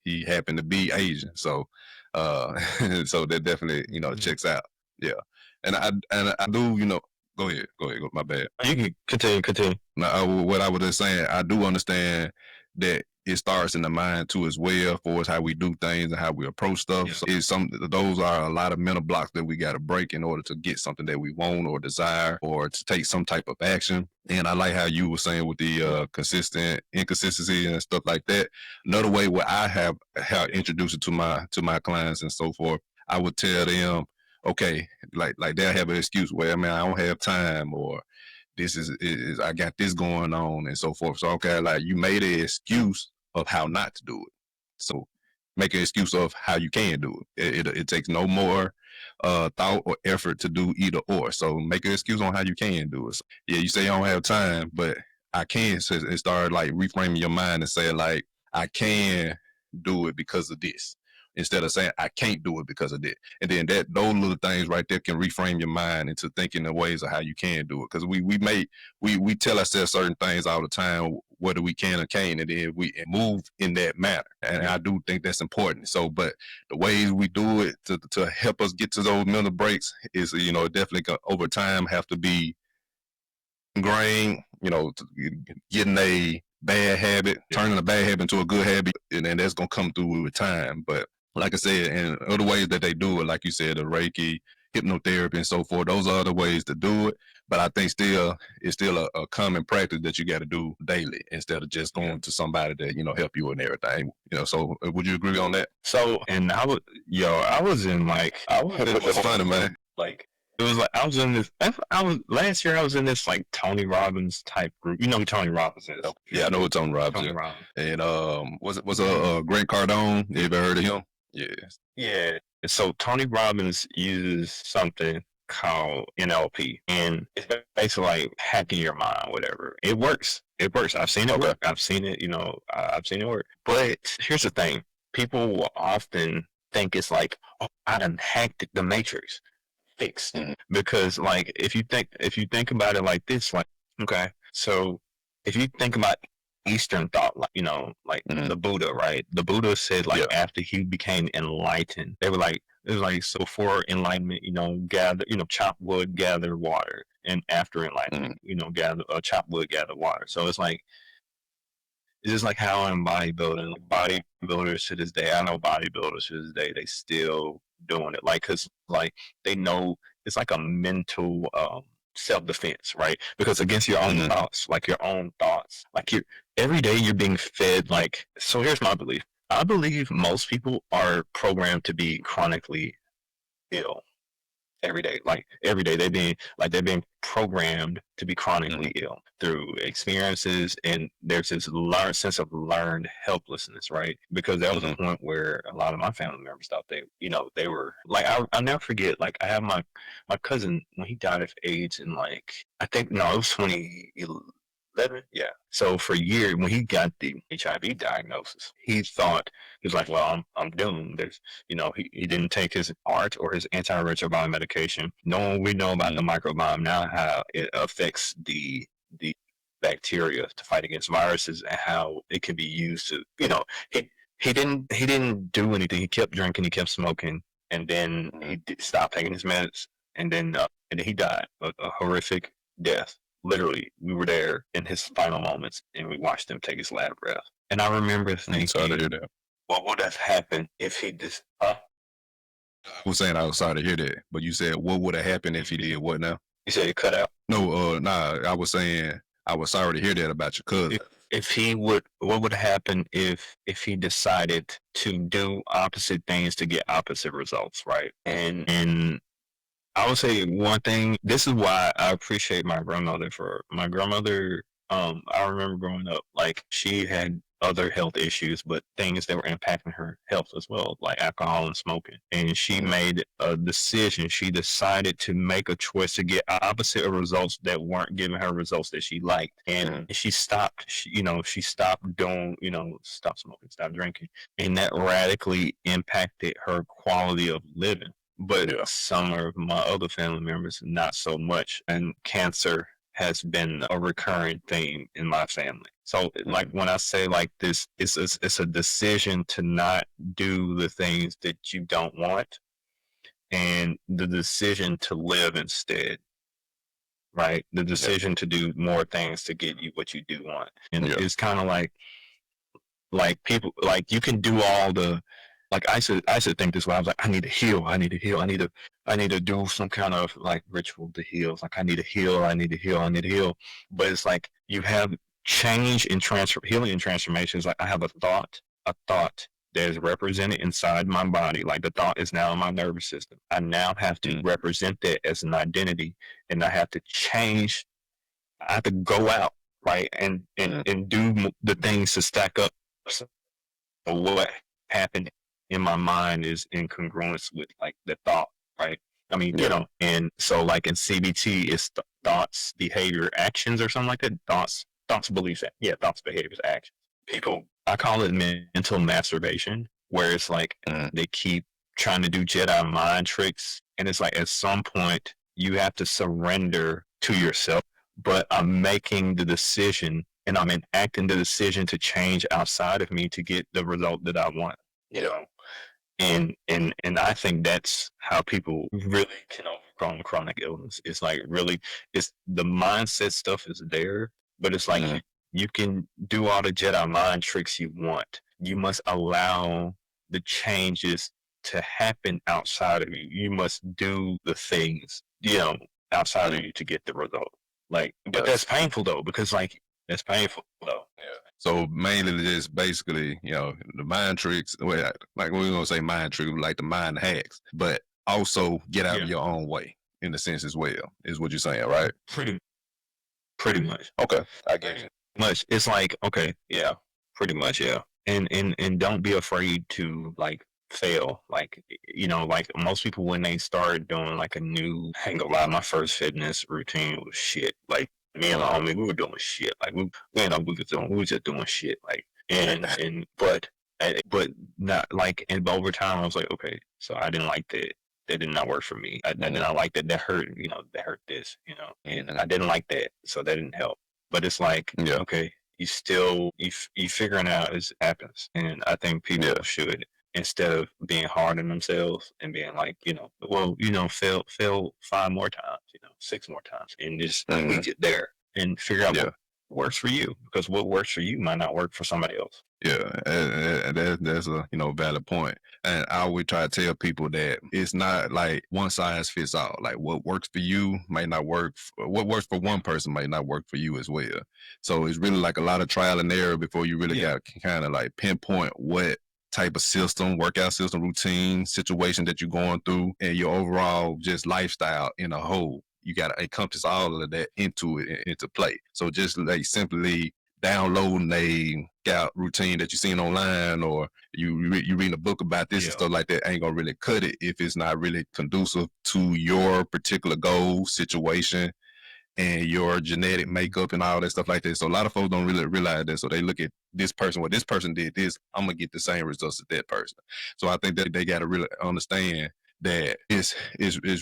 he happened to be Asian, so so that definitely checks out. Yeah, and I do go ahead, my bad. You can continue. Now, what I was just saying, I do understand that it starts in the mind too as well, for us how we do things and how we approach stuff. Yeah. So those are a lot of mental blocks that we got to break in order to get something that we want or desire or to take some type of action. And I like how you were saying with the consistent inconsistency and stuff like that. Another way where I have introduced it to my clients and so forth, I would tell them, okay, like they'll have an excuse where, man, I don't have time, or this is I got this going on and so forth. So okay, like you made an excuse of how not to do it. So make an excuse of how you can do it. It takes no more thought or effort to do either or. So make an excuse on how you can do it. So, yeah, you say you don't have time, but I can. So it started like reframing your mind and say like, I can do it because of this, instead of saying I can't do it because of that. And then those little things right there can reframe your mind into thinking in ways of how you can do it. Because we tell ourselves certain things all the time, whether we can or can't, and then we move in that manner. And I do think that's important. So, but the ways we do it to help us get to those mental breaks is, definitely over time have to be ingrained, getting a bad habit, turning a bad habit into a good habit, and then that's going to come through with time. But like I said, and other ways that they do it, like you said, the Reiki, hypnotherapy, and so forth, those are other ways to do it. But I think it's still a common practice that you got to do daily instead of just going to somebody that, help you and everything. So would you agree on that? So, and I was in that's funny, man. Like, it was like, last year I was in this like Tony Robbins type group. You know who Tony Robbins is? Yeah, I know who Tony Robbins is. And was Grant Cardone? You ever heard of him? Yes. Yeah. So Tony Robbins uses something called NLP, and it's basically like hacking your mind, whatever. It works. I've seen it work. I've seen it, I've seen it work. But here's the thing. People will often think it's like, oh, I done hacked the matrix. Fixed. Mm-hmm. Because like if you think about it like this, like, okay, so if you think about Eastern thought, like the Buddha, right? The Buddha said like after he became enlightened, they were like, it was like, so for enlightenment, chop wood, gather water, and after enlightenment, chop wood, gather water. So it's just like how I'm bodybuilding. Bodybuilders to this day, I know bodybuilders to this day, they still doing it, like, cause like they know it's like a mental self-defense, right? Because against your own thoughts, like every day you're being fed, like, so here's my belief. I believe most people are programmed to be chronically ill every day. Like every day they're being programmed to be chronically ill through experiences, and there's this sense of learned helplessness, right? Because that was a point where a lot of my family members thought they were like, I'll never forget, like I have my cousin when he died of AIDS, and like I think it was living. Yeah. So for years, when he got the HIV diagnosis, he thought he was like, "Well, I'm doomed." There's, he didn't take his ART or his antiretroviral medication. We know about the microbiome now, how it affects the bacteria to fight against viruses, and how it can be used to, he didn't do anything. He kept drinking, he kept smoking, and then he stopped taking his meds, and then he died a horrific death. Literally, we were there in his final moments, and we watched him take his last breath. And I remember I'm sorry to hear thinking, that. what would have happened if he just? Huh? I was saying I was sorry to hear that, but you said what would have happened if he did what now? You said it cut out. No, nah. I was saying I was sorry to hear that about your cousin. If he would, what would happen if he decided to do opposite things to get opposite results, right? And I would say one thing. This is why I appreciate my grandmother. For my grandmother, I remember growing up, like she had other health issues, but things that were impacting her health as well, like alcohol and smoking. And she made a decision. She decided to make a choice to get opposite of results that weren't giving her results that she liked. And she stopped. She stopped doing. Stopped smoking, stopped drinking, and that radically impacted her quality of living. But some of my other family members, not so much. And cancer has been a recurring theme in my family. So, like when I say like this, it's a decision to not do the things that you don't want, and the decision to live instead. Right, the decision to do more things to get you what you do want, and it's kind of like people, like you can do all the, like I should think this way. I was like, I need to heal. I need to do some kind of like ritual to heal. It's like I need to heal. I need to heal. I need to heal. But it's like you have change and healing and transformation. Is like I have a thought that is represented inside my body. Like the thought is now in my nervous system. I now have to represent that as an identity, and I have to change. I have to go out, right, and do the things to stack up. So what happened in my mind is in congruence with like the thought, right? I mean, and so like in CBT, it's thoughts, behavior, actions, or something like that. Thoughts, beliefs, thoughts, behaviors, actions. People, I call it mental masturbation, where it's like they keep trying to do Jedi mind tricks, and it's like at some point you have to surrender to yourself. But I'm making the decision, and I'm enacting the decision to change outside of me to get the result that I want. And I think that's how people really can overcome chronic illness. It's like really, it's the mindset stuff is there, but it's like you can do all the Jedi mind tricks you want. You must allow the changes to happen outside of you. You must do the things, outside of you to get the result. Like, but that's painful though, because like that's painful though. So mainly just basically, the mind tricks, well, like we're going to say mind tricks, like the mind hacks, but also get out of your own way in a sense as well, is what you're saying, right? Pretty much. Okay. I get you. Much. It's like, okay, yeah, pretty much, yeah. And don't be afraid to like fail. Like, like most people when they start doing like a new, I ain't gonna lie, my first fitness routine was shit. Like, me and my homie, we were doing shit. Like we were just doing shit. Like but not like, and over time I was like, okay, so I didn't like that. That did not work for me. I did not like that. That hurt. That hurt this. And I didn't like that, so that didn't help. But it's like, okay, you still you figuring out as it happens, and I think people should, instead of being hard on themselves and being like, fail 5 more times, 6 more times, and just we get there and figure out what works for you, because what works for you might not work for somebody else. Yeah, and that's a valid point. And I always try to tell people that it's not like one size fits all. Like what works for you might not work. What works for one person might not work for you as well. So it's really like a lot of trial and error before you really got to kind of like pinpoint what type of system, workout system, routine, situation that you're going through, and your overall just lifestyle in a whole. You got to encompass all of that into play. So just like simply downloading a scout routine that you've seen online, or you reading a book about this and stuff like that, ain't gonna really cut it if it's not really conducive to your particular goal, situation, and your genetic makeup and all that stuff like that. So a lot of folks don't really realize that. So they look at this person, well, this person did this, I'm gonna get the same results as that person. So I think that they gotta really understand that it's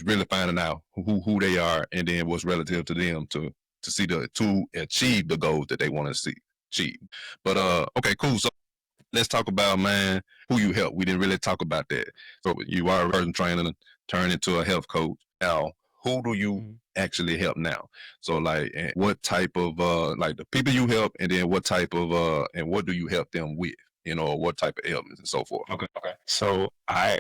really finding out who they are and then what's relative to them to achieve the goals that they want to achieve. But okay, cool. So let's talk about, man, who you help. We didn't really talk about that. So you are a person trying to turn into a health coach. Now, who do you actually help now? So like, what type of like the people you help, and then what type of and what do you help them with? You know, what type of ailments and so forth. Okay. So I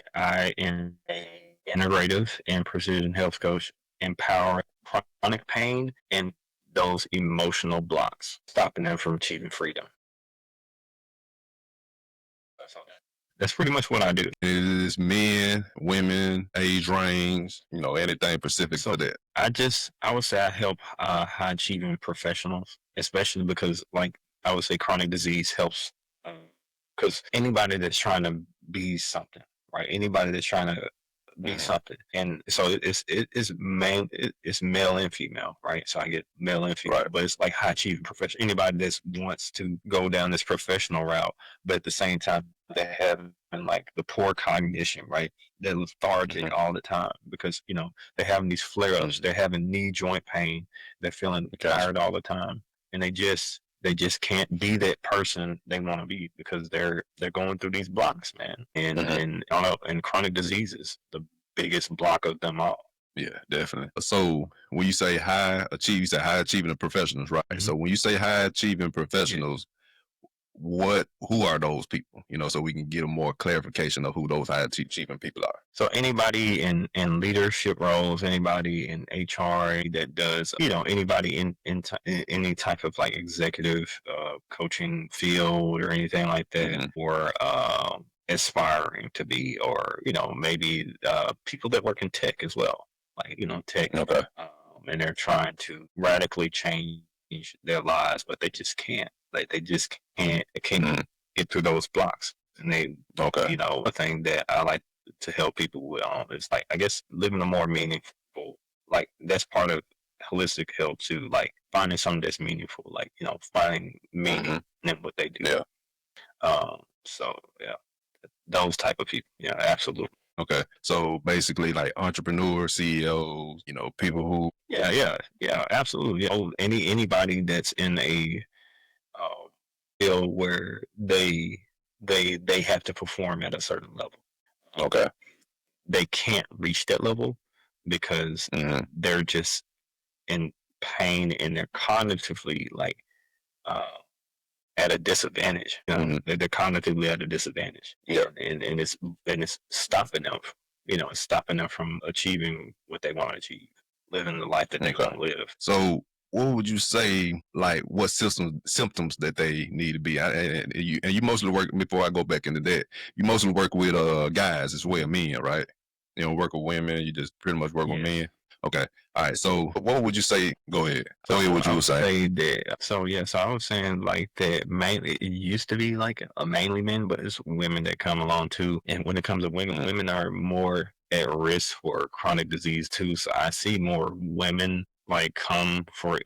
am a integrative and precision health coach, empowering chronic pain and those emotional blocks, stopping them from achieving freedom. That's pretty much what I do. It is men, women, age range, you know, anything specific for that. I would say I help high achieving professionals, especially because, like, I would say chronic disease helps, because anybody that's trying to be something, right? Anybody that's trying to be something, and so it's male and female, right? So I get male and female, but it's like high achieving professional. Anybody that wants to go down this professional route, but at the same time they have like the poor cognition, right? They're lethargic all the time because they're having these flare ups, they're having knee joint pain, they're feeling tired all the time, and they just can't be that person they want to be because they're going through these blocks, man. And chronic diseases, the biggest block of them all. Yeah, definitely. So when you say you say high achieving professionals, right? So when you say high achieving professionals, who are those people? So we can get a more clarification of who those high achieving people are. So anybody in leadership roles, anybody in HR that does, anybody in any type of like executive coaching field or anything like that, or aspiring to be, or maybe people that work in tech as well, like tech, and they're trying to radically change their lives, but they just can't. Like they just can't get through those blocks. And they, a thing that I like to help people with is like, I guess, living a more meaningful, like that's part of holistic health too, like finding something that's meaningful, like, finding meaning in what they do. Yeah. So yeah, those type of people. Yeah, absolutely. Okay. So basically like entrepreneurs, CEOs, people who. Yeah, absolutely. Anybody that's in a field where they have to perform at a certain level. Okay. They can't reach that level because they're just in pain and they're cognitively like at a disadvantage. They're cognitively at a disadvantage. Yeah. And it's stopping them. It's stopping them from achieving what they want to achieve, living the life that they want to live. So what would you say, like, what symptoms that they need to be? And you mostly work, before I go back into that, you mostly work with guys as well, men, right? You don't work with women, you just pretty much work with men. Okay. All right. So what would you say? Go ahead. Tell me what you would say. So I was saying like that mainly, it used to be like mainly men, but it's women that come along too. And when it comes to women, women are more at risk for chronic disease too. So I see more women like come for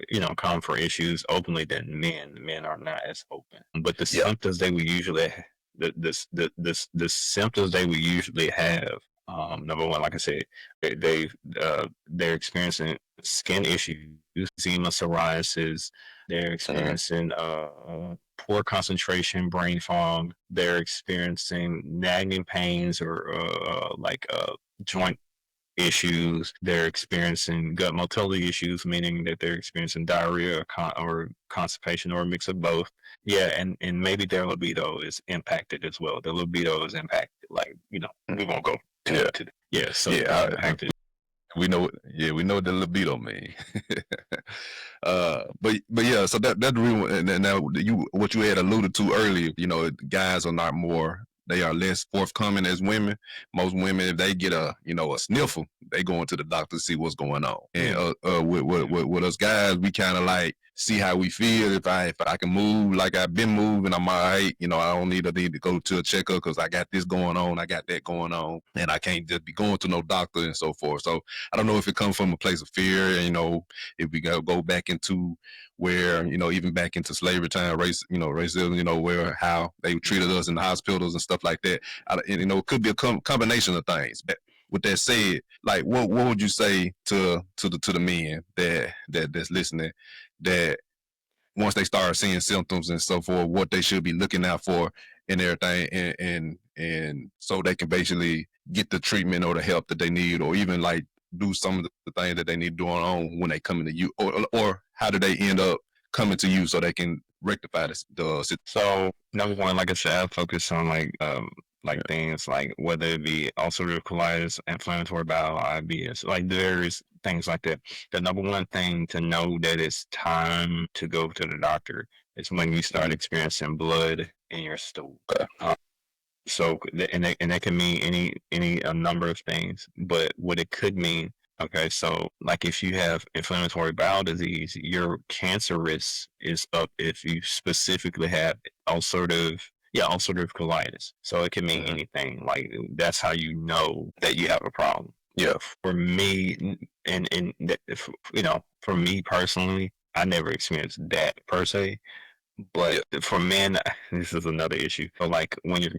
issues openly than men. Men are not as open. But the symptoms they would usually the symptoms they would usually have. Number one, like I said, they're experiencing skin issues, eczema, psoriasis. They're experiencing poor concentration, brain fog. They're experiencing nagging pains or joint issues. They're experiencing gut motility issues, meaning that they're experiencing diarrhea or constipation or a mix of both. Yeah, and maybe their libido is impacted as well. Their libido is impacted. Like, we won't go impacted. We know the libido, man. But yeah, so that's the reason. And now what you had alluded to earlier, guys are not more. They are less forthcoming as women. Most women, if they get a sniffle, they go into the doctor to see what's going on. And with us guys, we kind of like see how we feel. If I can move like I've been moving, I'm all right. I don't need to go to a checkup because I got this going on, I got that going on, and I can't just be going to no doctor and so forth. So I don't know if it comes from a place of fear. If we go back into where even back into slavery time, racism, where how they treated us in the hospitals and stuff like that. It could be a combination of things. But with that said, like what would you say to the men that's listening, that once they start seeing symptoms and so forth, what they should be looking out for and everything, and so they can basically get the treatment or the help that they need, or even like do some of the things that they need to do on when they come into you, or how do they end up coming to you so they can rectify this? So number one, like I said, I focus on things like whether it be ulcerative colitis, inflammatory bowel, IBS, like various things like that. The number one thing to know that it's time to go to the doctor is when you start experiencing blood in your stool. So and that can mean a number of things, but what it could mean. Okay, so like if you have inflammatory bowel disease, your cancer risk is up if you specifically have ulcerative colitis. So it can mean anything. Like that's how you know that you have a problem. Yeah, for me, for me personally, I never experienced that per se. But for men, this is another issue. So like when a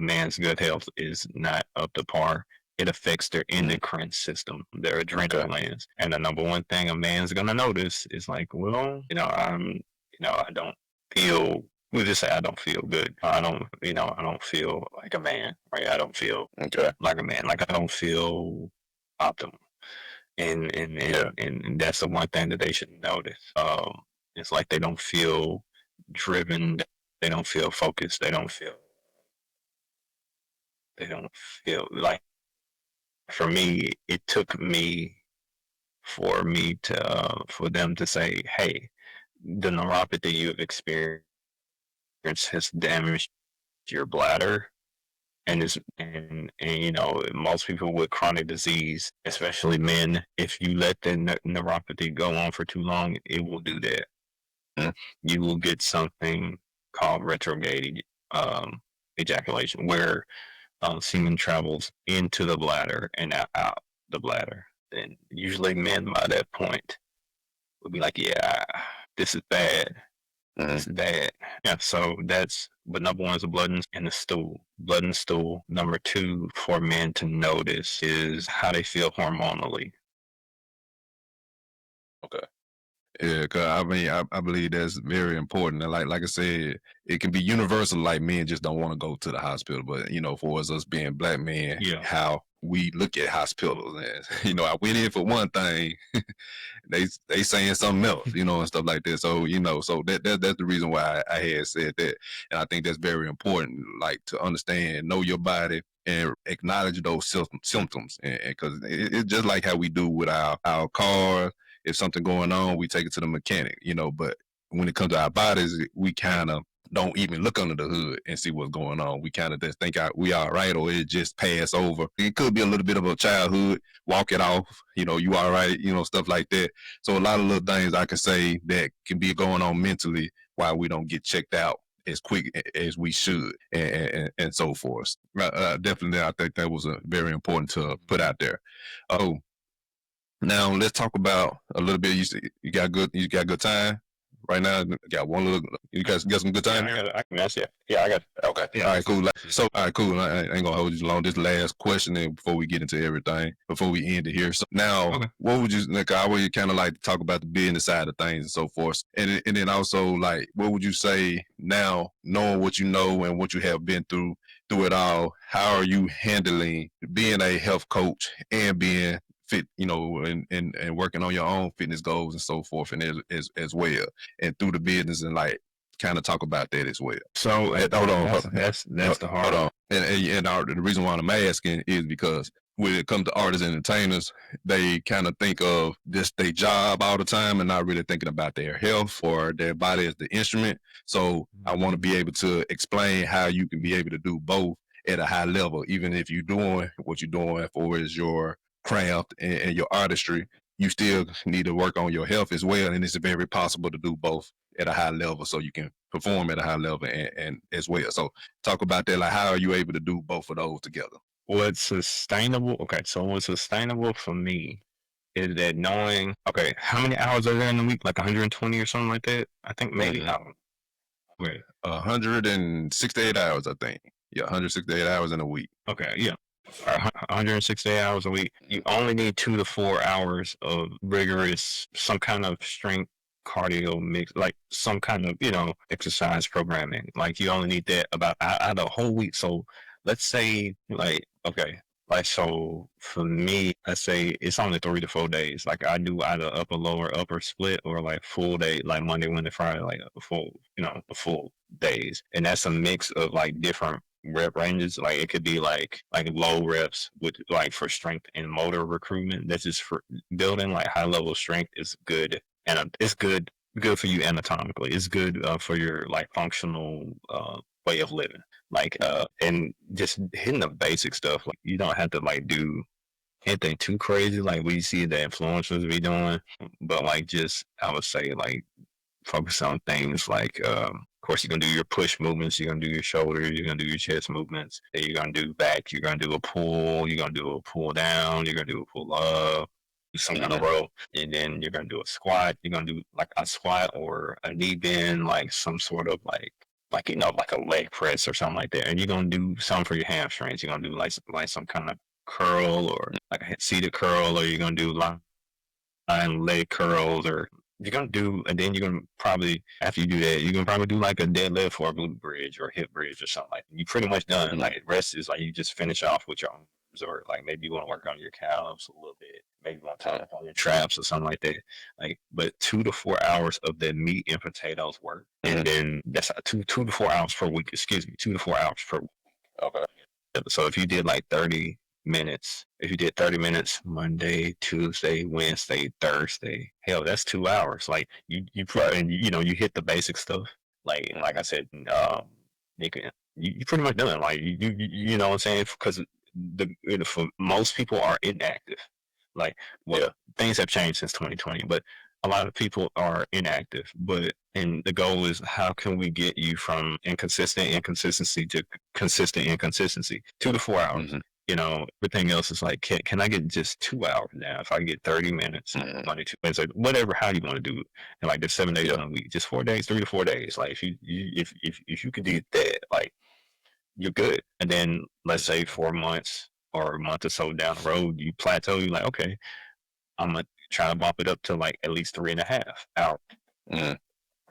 man's gut health is not up to par, it affects their endocrine system, their adrenal glands. And the number one thing a man's gonna notice is like, well, I don't feel. We'll just say I don't feel good. I don't feel like a man. Right? I don't feel like a man. Like I don't feel optimal. And that's the one thing that they should notice. It's like they don't feel driven. They don't feel focused. They don't feel like. For me, it took me for them to say, "Hey, the neuropathy you have experienced has damaged your bladder." And most people with chronic disease, especially men, if you let the neuropathy go on for too long, it will do that. You will get something called retrograde ejaculation, where semen travels into the bladder and out the bladder. And usually men by that point would be like, yeah, this is bad. This is bad. Yeah, so but number one is the blood and the stool. Blood and stool. Number two for men to notice is how they feel hormonally. Okay. Yeah, because I believe that's very important. And like I said, it can be universal. Like men just don't want to go to the hospital, but for us being black men, how we look at hospitals, and I went in for one thing, they saying something else, and stuff like that. So so that's the reason why I had said that, and I think that's very important, like to understand, know your body, and acknowledge those symptoms, and because it's just like how we do with our cars. If something going on, we take it to the mechanic, but when it comes to our bodies, we kind of don't even look under the hood and see what's going on. We kind of just think we all right, or it just pass over. It could be a little bit of a childhood, walk it off, you all right, stuff like that. So a lot of little things I can say that can be going on mentally while we don't get checked out as quick as we should, and so forth. Definitely, I think that was very important to put out there. Oh. Now let's talk about a little bit. You got good time right now. Got one little. You guys got some good time. I can answer. Yeah, I got. Okay. Yeah. All right. Cool. So, all right. Cool. I ain't gonna hold you long. This last question before we get into everything. Before we end it here. So now, what would you like? I would kind of like to talk about the business side of things and so forth, and then also like, what would you say now, knowing what you know and what you have been through it all? How are you handling being a health coach and being fit, and working on your own fitness goals and so forth, and as well, and through the business, and like kind of talk about that as well. So hold on, that's the hard. Hold on, and the reason why I'm asking is because when it comes to artists and entertainers, they kind of think of just their job all the time and not really thinking about their health or their body as the instrument. So I want to be able to explain how you can be able to do both at a high level, even if you're doing what you're doing for is your craft and your artistry, you still need to work on your health as well. And it's very possible to do both at a high level so you can perform at a high level and as well. So talk about that. Like, how are you able to do both of those together? What's sustainable? Okay, so what's sustainable for me is that knowing, okay, how many hours are there in a week? Like 120 or something like that? I think maybe. Wait, 168 hours, I think. Yeah, 168 hours in a week. Okay, yeah. 168 hours a week. You only need 2 to 4 hours of rigorous, some kind of strength cardio mix, like some kind of, exercise programming. Like you only need that about out of the whole week. So let's say like, okay, like, so for me, let's say it's only 3 to 4 days. Like I do either upper split or like full day, like Monday, Wednesday, Friday, like a full, the full days. And that's a mix of like different rep ranges. Like it could be like low reps with like for strength and motor recruitment. That's just for building like high level strength is good, and it's good for you anatomically. It's good for your like functional way of living. Like and just hitting the basic stuff. Like you don't have to like do anything too crazy like we see the influencers be doing, but like just I would say like focus on things like, of course, you're going to do your push movements, you're going to do your shoulders, you're going to do your chest movements, then you're going to do back, you're going to do a pull, you're going to do a pull down, you're going to do a pull up, some kind of row, and then you're going to do a squat, you're going to do like a squat or a knee bend, like some sort of like like a leg press or something like that. And you're going to do something for your hamstrings. You're going to do like some kind of curl or like a seated curl, or you're going to do line leg curls, or you're gonna do, and then you're gonna probably after you do that, you're gonna probably do like a deadlift or a glute bridge or a hip bridge or something like that. You pretty much done. Like rest is like you just finish off with your arms, or like maybe you want to work on your calves a little bit, maybe you want to tie up on your traps or something like that. Like, but 2 to 4 hours of that meat and potatoes work, and then that's 2 to 4 hours per week. Excuse me, 2 to 4 hours per week. Okay. So if you did like 30 minutes, if you did 30 minutes Monday, Tuesday, Wednesday, Thursday, hell, that's 2 hours. Like you probably, you hit the basic stuff. Like I said, you pretty much done. Like you know what I'm saying? Because for most people are inactive. Like, well, things have changed since 2020, but a lot of people are inactive. And the goal is, how can we get you from inconsistency to consistent inconsistency? 2 to 4 hours. Everything else is like, can I get just 2 hours now? If I get 30 minutes, Monday, Tuesday, whatever, how you want to do it. And like there's 7 days in a week, just 4 days, 3 to 4 days. Like if you could do that, like you're good. And then let's say 4 months or a month or so down the road, you plateau, you're like, okay, I'm going to try to bump it up to like at least 3.5 hours.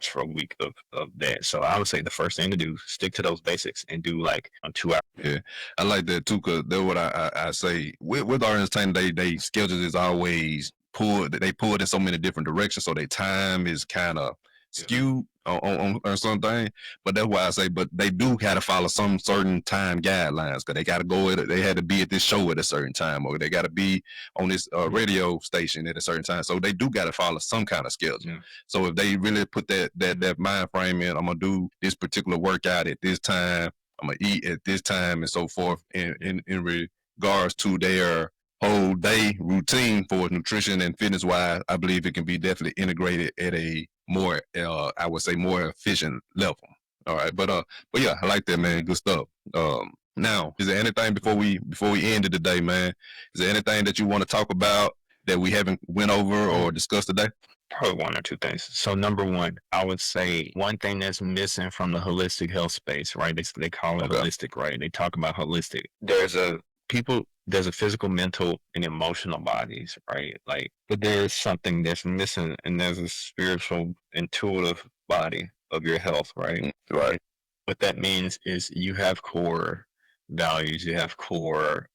For a week of that. So I would say the first thing to do, stick to those basics and do like on 2 hours. Yeah, I like that too, because that's what I say. With our entertainment, they schedule is always pulled. They pull it in so many different directions, so their time is kind of skewed on something. But that's why I say, but they do got to follow some certain time guidelines, because they got to go. They had to be at this show at a certain time, or they got to be on this radio station at a certain time. So they do got to follow some kind of schedule. Yeah. So if they really put that mind frame in, I'm gonna do this particular workout at this time, I'm gonna eat at this time, and so forth. In regards to their whole day routine for nutrition and fitness wise, I believe it can be definitely integrated at a more, I would say, more efficient level. All right, but yeah, I like that, man. Good stuff. Now, is there anything before we end it today, man? Is there anything that you want to talk about that we haven't went over or discussed today? Probably 1 or 2 things. So number one, I would say one thing that's missing from the holistic health space, right? They call it holistic, right? They talk about holistic. There's a physical, mental, and emotional bodies, right? Like, but there's something that's missing, and there's a spiritual, intuitive body of your health, right? Right. What that means is you have core values, you have core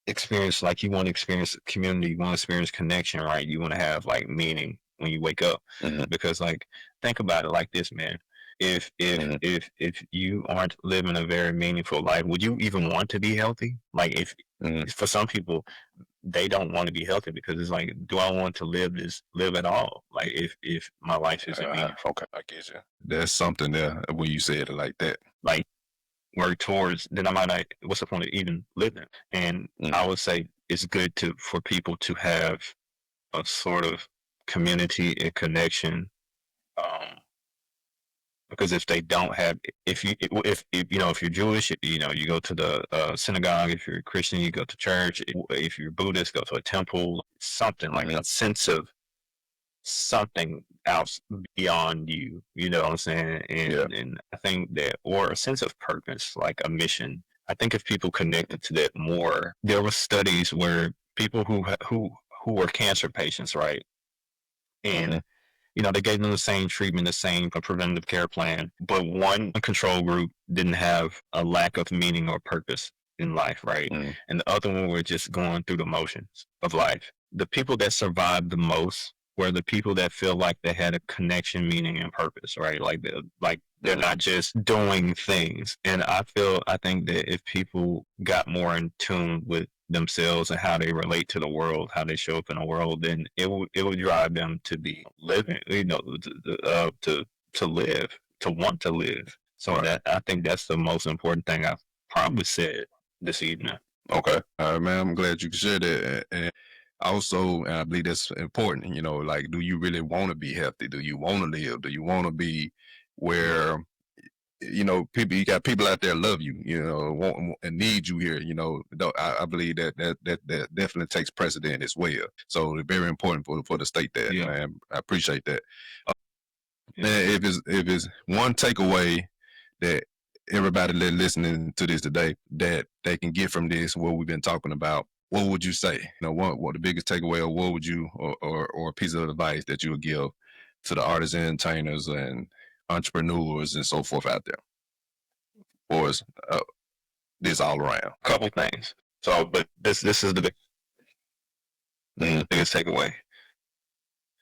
experience, like you want to experience community, you want to experience connection, right? You want to have like meaning when you wake up. Because like, think about it like this, man. If you aren't living a very meaningful life, would you even want to be healthy? Like if for some people, they don't want to be healthy because it's like, do I want to live at all? Like if my life isn't meaningful. Okay, I get you. There's something there when you said it like that. Like work towards, then I might not, what's the point of even living? And I would say it's good for people to have a sort of community and connection. Because if they don't have, if you're Jewish, you go to the synagogue. If you're Christian, you go to church. If you're Buddhist, go to a temple. Something like a sense of something else beyond you. You know what I'm saying? And I think that, or a sense of purpose, like a mission. I think if people connected to that more, there were studies where people who were cancer patients, right, and they gave them the same treatment, the same preventative care plan, but one control group didn't have a lack of meaning or purpose in life, right? And the other one were just going through the motions of life. The people that survived the most were the people that feel like they had a connection, meaning, and purpose, right? Like they're not just doing things. And I think that if people got more in tune with themselves and how they relate to the world, how they show up in the world, then it would drive them to be living, to live, to want to live. So that, I think that's the most important thing I've probably said this evening. Okay. All right, man. I'm glad you could share that. And also, and I believe that's important, like, do you really want to be healthy? Do you want to live? Do you want to be where, people, you got people out there love you, want and need you here, I believe that definitely takes precedent as well. So it's very important for the state that, man. I appreciate that. If it's one takeaway that everybody listening to this today that they can get from this, what we've been talking about, what would you say? What the biggest takeaway, or what would you, or a piece of advice that you would give to the artists and entertainers and entrepreneurs and so forth out there, or is this all around? A couple things. So, but this is the biggest takeaway.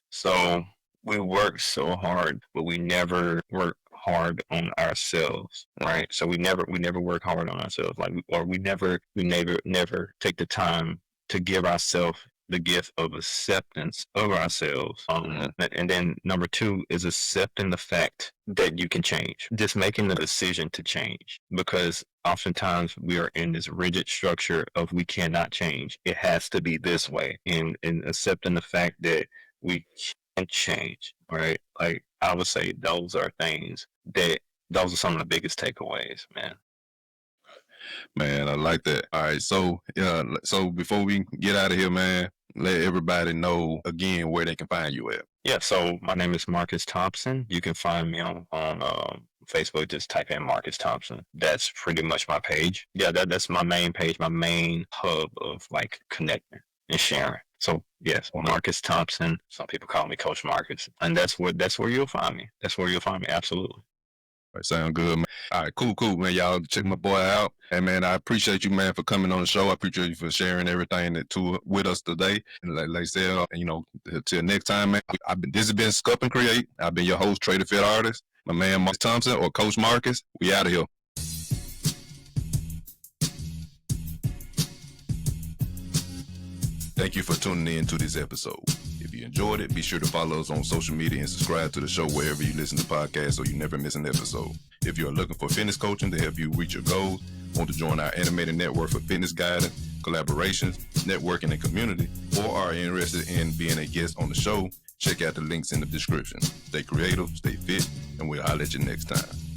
So we work so hard, but we never work hard on ourselves, right? So we never work hard on ourselves, we never take the time to give ourselves the gift of acceptance of ourselves. And then number two is accepting the fact that you can change, just making the decision to change, because oftentimes we are in this rigid structure of we cannot change. It has to be this way, and accepting the fact that we can change, right? Like, I would say those are some of the biggest takeaways, man. Man, I like that. All right, so before we get out of here, man, let everybody know again where they can find you at. Yeah, so my name is Marcus Thompson. You can find me on Facebook. Just type in Marcus Thompson. That's pretty much my page. Yeah, that's my main page, my main hub of like connecting and sharing. So yes, Marcus Thompson. Some people call me Coach Marcus, and that's where you'll find me. That's where you'll find me. Absolutely. All right, sound good, man. All right, cool, man. Y'all check my boy out. And man, I appreciate you, man, for coming on the show. I appreciate you for sharing everything with us today. And like I said, till next time, man. This has been Sculpt N Create. I've been your host, Trea Da Fit Artist. My man, Marcus Thompson, or Coach Marcus. We out of here. Thank you for tuning in to this episode. If you enjoyed it, be sure to follow us on social media and subscribe to the show wherever you listen to podcasts so you never miss an episode. If you're looking for fitness coaching to help you reach your goals, want to join our animated network for fitness guidance, collaborations, networking, and community, or are interested in being a guest on the show, check out the links in the description. Stay creative, stay fit, and we'll holler at you next time.